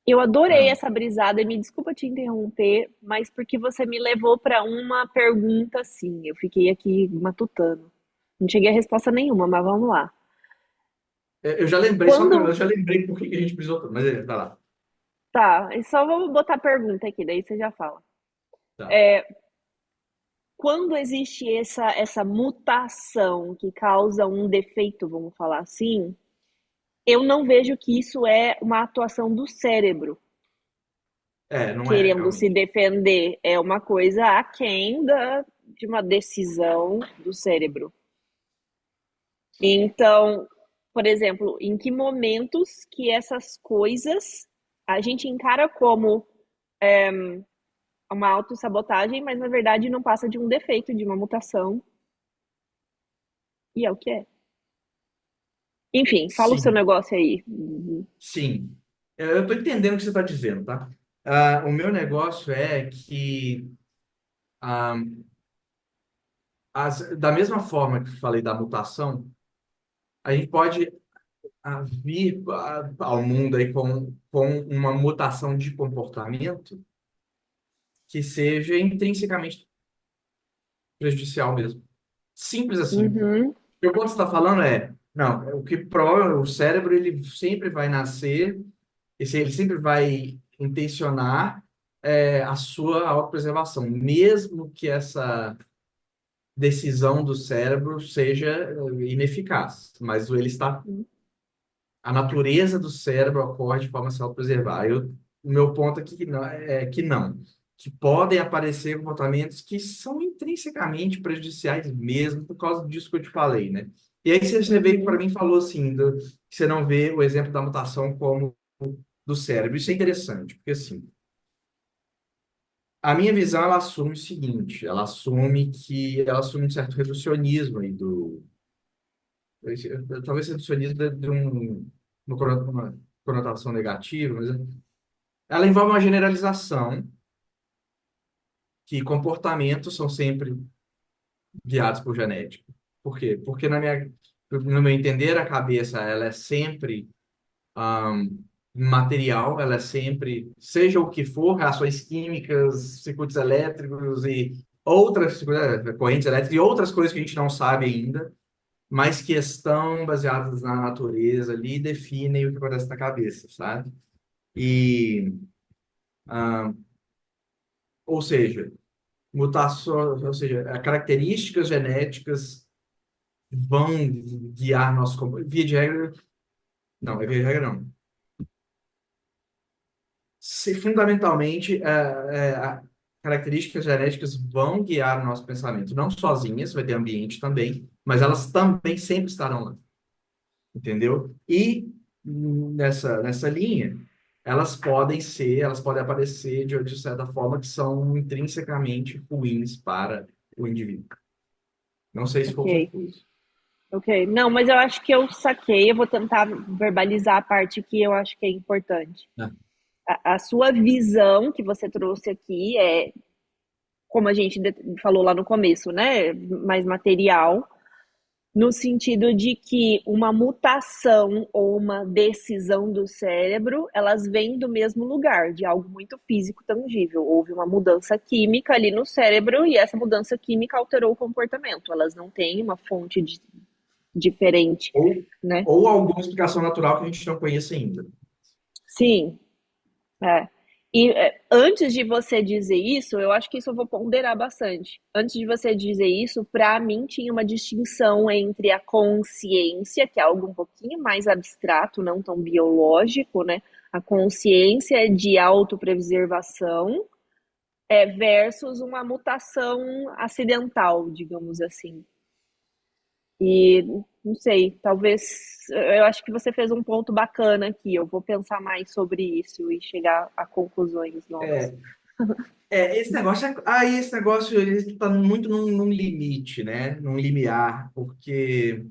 eu adorei Ah, essa brisada e me desculpa te interromper, mas porque você me levou para uma pergunta assim. Eu fiquei aqui matutando. Não cheguei a resposta nenhuma, mas vamos lá. eu já lembrei, só um minuto, Quando. eu já lembrei por que que a gente precisou tanto, mas vai lá. Tá, e só vou botar pergunta aqui, daí você já fala. Tá. É, quando existe essa mutação que causa um defeito, vamos falar assim, eu não vejo que isso é uma atuação do cérebro Não é, querendo se realmente. defender. É uma coisa aquém de uma decisão do cérebro. Então, por exemplo, em que momentos que essas coisas a gente encara como uma autossabotagem, mas na verdade não passa de um defeito, de uma mutação, e é o que é. Enfim, fala o seu Sim, negócio aí. Uhum. sim. Eu estou entendendo o que você está dizendo, tá? O meu negócio é que, ah, da mesma forma que falei da mutação, a gente pode vir ao mundo aí com uma mutação de comportamento que seja intrinsecamente prejudicial mesmo. Simples assim. Uhum. O que você está falando não, o que prova, o cérebro ele sempre vai nascer, ele sempre vai intencionar a sua autopreservação, mesmo que essa decisão do cérebro seja ineficaz, mas ele está, a natureza do cérebro ocorre de forma a se autopreservar. O meu ponto aqui que não, que podem aparecer comportamentos que são intrinsecamente prejudiciais mesmo por causa disso que eu te falei, né? E aí você veio para Uhum. mim e falou assim, que você não vê o exemplo da mutação como do cérebro. Isso é interessante, porque assim, a minha visão ela assume o seguinte, ela assume um certo reducionismo aí talvez reducionismo uma conotação negativa, mas ela envolve uma generalização que comportamentos são sempre guiados por genética. Por quê? Porque no meu entender, a cabeça ela é sempre material, ela é sempre, seja o que for, reações químicas, circuitos elétricos e correntes elétricas e outras coisas que a gente não sabe ainda, mas que estão baseadas na natureza ali e definem o que acontece na cabeça, sabe? E, ah, ou seja, mutações, ou seja, características genéticas vão guiar via de regra, não, via de regra não. Se fundamentalmente características genéticas vão guiar o nosso pensamento, não sozinhas, vai ter ambiente também, mas elas também sempre estarão lá, entendeu? E nessa linha elas podem aparecer de certa forma que são intrinsecamente ruins para o indivíduo. Não sei se ficou Ok, confuso. ok. Não, mas eu acho que eu saquei. Eu vou tentar verbalizar a parte que eu acho que é importante. Né? A sua visão que você trouxe aqui é, como a gente falou lá no começo, né? Mais material, no sentido de que uma mutação ou uma decisão do cérebro, elas vêm do mesmo lugar, de algo muito físico, tangível. Houve uma mudança química ali no cérebro e essa mudança química alterou o comportamento. Elas não têm uma fonte diferente, Ou, né? ou alguma explicação natural que a gente não conhece ainda. Sim, é. E antes de você dizer isso, eu acho que isso eu vou ponderar bastante. Antes de você dizer isso, para mim tinha uma distinção entre a consciência, que é algo um pouquinho mais abstrato, não tão biológico, né? A consciência de autopreservação versus uma mutação acidental, digamos assim. E não sei, talvez eu acho que você fez um ponto bacana aqui. Eu vou pensar mais sobre isso e chegar a conclusões novas. É, esse negócio ele está muito num limite, né? Num limiar, porque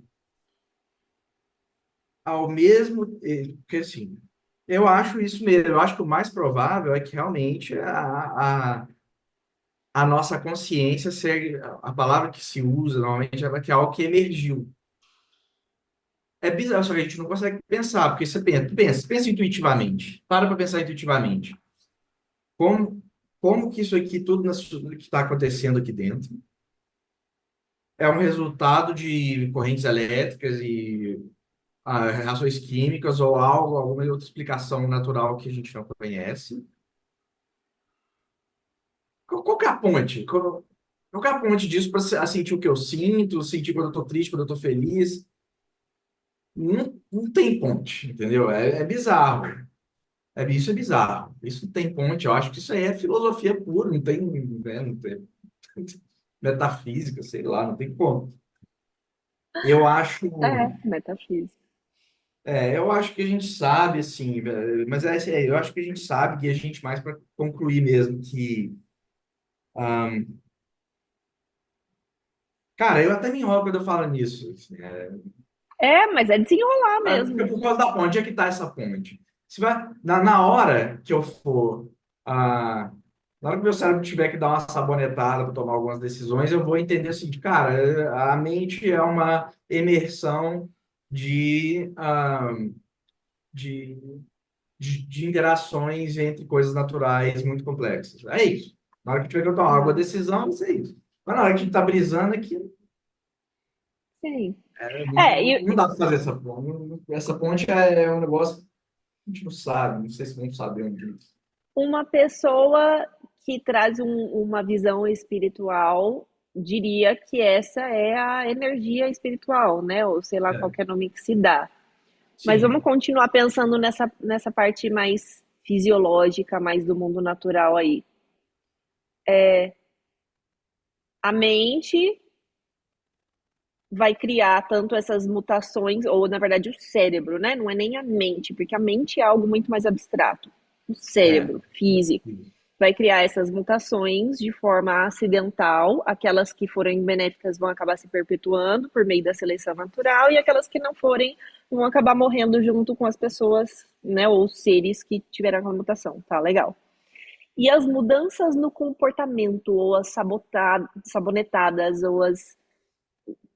porque assim, eu acho isso mesmo. Eu acho que o mais provável é que realmente a nossa consciência ser a palavra que se usa normalmente é que é algo que emergiu. É bizarro, só que a gente não consegue pensar, porque você pensa intuitivamente. Para pensar intuitivamente. Como, como que isso aqui, que está acontecendo aqui dentro, é um resultado de correntes elétricas e reações químicas ou alguma outra explicação natural que a gente não conhece. Qual que é a ponte? Qual que é a ponte disso para sentir o que eu sinto, sentir quando eu estou triste, quando eu estou feliz? Não tem ponte, entendeu? É bizarro. Isso é bizarro. Isso não tem ponte. Eu acho que isso aí é filosofia pura, não tem, né, não tem metafísica, sei lá, não tem como. Eu acho, Metafísica. eu acho que a gente sabe, assim, mas eu acho que a gente sabe que a gente mais para concluir mesmo que, cara, eu até me enrolo quando eu falo nisso. Assim, Mas é desenrolar é mesmo. por causa da ponte. Onde é que está essa ponte? Se vai, na hora que eu for, na hora que meu cérebro tiver que dar uma sabonetada para tomar algumas decisões, eu vou entender assim, cara, a mente é uma imersão de, de, de interações entre coisas naturais muito complexas. É isso. Na hora que tiver que eu tomar alguma Aham. decisão, vai ser isso. Mas na hora que a gente está brisando aqui, Sim. não dá para fazer essa ponte. Essa ponte é um negócio que a gente não sabe, não sei se vamos saber onde disso. Uma pessoa que traz uma visão espiritual diria que essa é a energia espiritual, né? Ou sei lá É, qualquer nome que se dá. Mas vamos sim. continuar pensando nessa parte mais fisiológica, mais do mundo natural aí. A mente vai criar tanto essas mutações, ou na verdade o cérebro, né? Não é nem a mente, porque a mente é algo muito mais abstrato. O É. cérebro físico vai criar essas mutações de forma acidental, aquelas que forem benéficas vão acabar se perpetuando por meio da seleção natural, e aquelas que não forem vão acabar morrendo junto com as pessoas, né, ou seres que tiveram a mutação. Tá, legal. E as mudanças no comportamento, ou as sabonetadas, ou as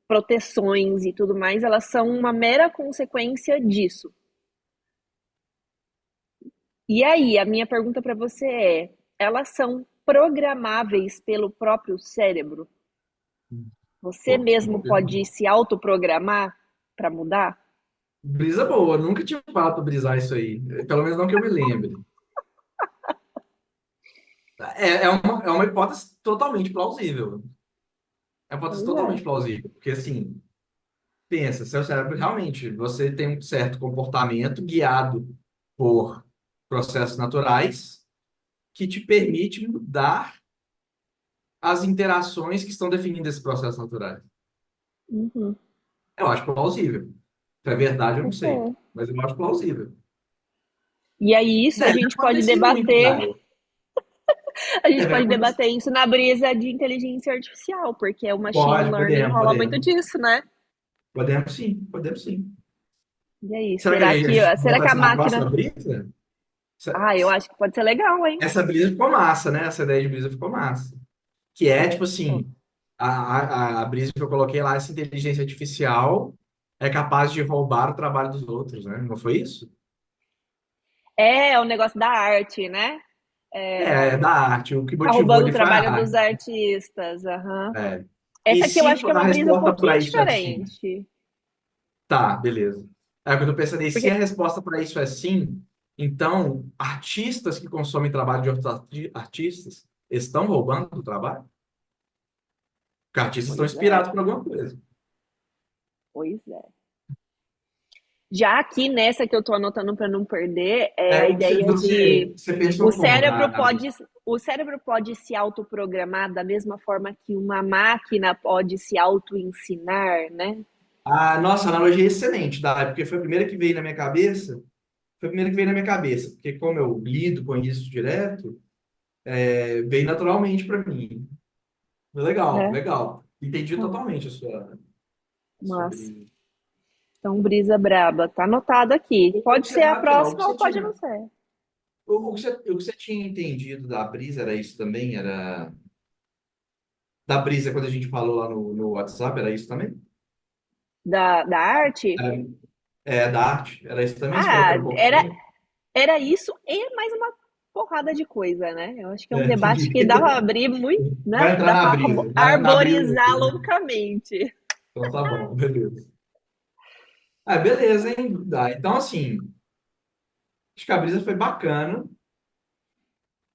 proteções e tudo mais, elas são uma mera consequência disso. E aí, a minha pergunta para você elas são programáveis pelo próprio cérebro? Você Pô, mesmo pode se autoprogramar para mudar? brisa boa, nunca tinha parado para brisar isso aí. Pelo menos não que eu me lembre. É uma hipótese totalmente plausível. É uma hipótese Pois totalmente é. plausível. Porque assim, pensa, seu cérebro realmente, você tem um certo comportamento guiado por processos naturais que te permite mudar as interações que estão definindo esses processos naturais. Uhum. Eu acho plausível. Se é verdade, eu não sei, Ok. mas eu acho plausível. E aí isso a Deve gente pode acontecer muito, debater, cara. a gente Deve pode acontecer. debater isso na brisa de inteligência artificial, porque o machine Pode, learning podemos, rola muito podemos. disso, né? Podemos sim, podemos sim. E aí, Será que a gente será bota que a essa na máquina. próxima brisa? Ah, eu acho que pode ser legal, hein? Essa brisa ficou massa, né? Essa ideia de brisa ficou massa. Que é, tipo Ó. assim, a brisa que eu coloquei lá, essa inteligência artificial é capaz de roubar o trabalho dos outros, né? Não foi isso? É o negócio da arte, né? É da arte. O que Tá motivou roubando o ali foi a trabalho dos arte. artistas, aham. É. E Essa aqui eu se acho que é a uma brisa um resposta pouquinho para isso é sim, diferente. tá, beleza. É o que eu tô pensando aí. Se a Porque, resposta para isso é sim, então artistas que consomem trabalho de outros artistas estão roubando o trabalho? Porque artistas estão pois é, inspirados por alguma coisa. pois é. Já aqui nessa que eu tô anotando para não perder, é É, a o que ideia de você o pensou como cérebro pode o cérebro pode se autoprogramar da mesma forma que uma máquina pode se auto-ensinar, né? Ah, nossa, a analogia é excelente, Dai, porque foi a primeira que veio na minha cabeça. Foi a primeira que veio na minha cabeça, porque como eu lido com isso direto, veio naturalmente para mim. Legal, Né? legal. Entendi Ó, totalmente mas sobre. então brisa braba, tá anotado aqui. Pode ser a O que próxima ou você pode não tinha, ser. o que você tinha entendido da brisa era isso também? Era da brisa quando a gente falou lá no WhatsApp, era isso também? Da arte? Da arte, era isso também? Você falou que Ah, era um pouquinho. era isso e mais uma porrada de coisa, né? Eu acho que é um debate Entendi. que dá para abrir muito, Vai né? entrar Dá na para brisa, na brisa. arborizar loucamente. Então tá bom, beleza. Ah, beleza, hein? Então, assim, acho que a brisa foi bacana. O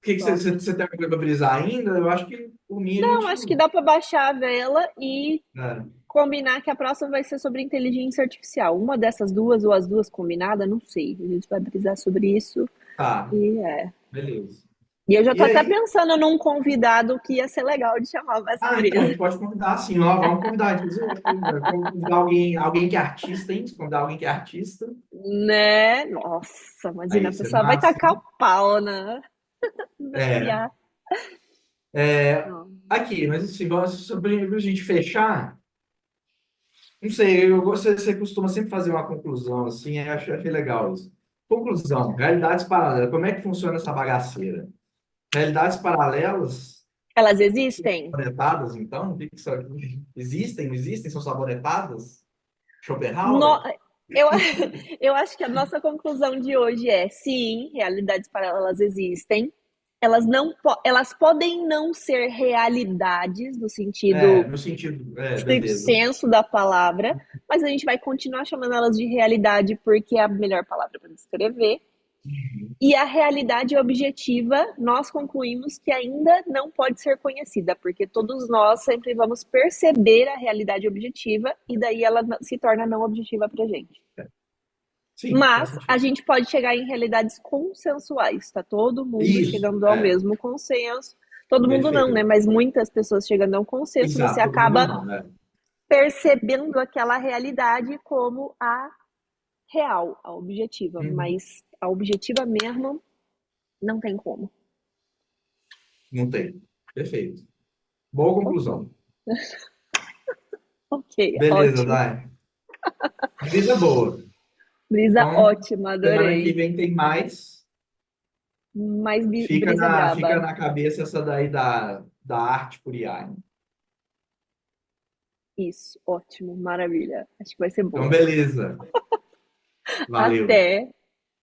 que que Top. você tem alguma coisa pra brisar ainda? Eu acho que por mim a Não, acho que gente. dá para baixar a vela e É, combinar que a próxima vai ser sobre inteligência artificial. Uma dessas duas ou as duas combinadas, não sei. A gente vai brisar sobre isso tá, e é. beleza. E eu já tô E até aí? pensando num convidado que ia ser legal de chamar pra essa Ah, então a brisa. gente pode convidar, sim, ó, vamos convidar. Inclusive, convidar alguém que é artista, hein? Convidar alguém que é artista. Né? Nossa, imagina, Aí, a isso é pessoa vai massa, tacar hein? o pau na, na É, IA. é, Não. aqui, mas assim, sobre a gente fechar, não sei, você costuma sempre fazer uma conclusão, assim, achei legal isso. Conclusão, realidades paralelas. Como é que funciona essa bagaceira? Realidades paralelas Elas são existem? sabonetadas, então? Existem, não existem? São sabonetadas? No- Schopenhauer? eu, eu acho que a nossa conclusão de hoje é sim, realidades paralelas existem. Elas podem não ser realidades no sentido No sentido, estrito beleza. senso da palavra, mas a gente vai continuar chamando elas de realidade porque é a melhor palavra para descrever. E a realidade objetiva, nós concluímos que ainda não pode ser conhecida, porque todos nós sempre vamos perceber a realidade objetiva e daí ela se torna não objetiva para a gente. Sim, faz Mas a sentido. gente pode chegar em realidades consensuais, está todo mundo Isso, chegando ao mesmo consenso. Todo mundo não, né? perfeito. Mas muitas pessoas chegando a um consenso, você Exato, todo mundo acaba não, né? percebendo aquela realidade como a real, a objetiva. Uhum. Mas a objetiva mesmo não tem como. Não tem. Perfeito. Boa Ok. conclusão. Ok, Beleza, ótimo. Dai. Brisa boa. Brisa Então, ótima, semana que adorei. vem tem mais. Mais brisa Fica braba. na cabeça essa daí da arte por IA. Isso, ótimo, maravilha. Acho que vai ser Então, boa. beleza. Valeu. Até.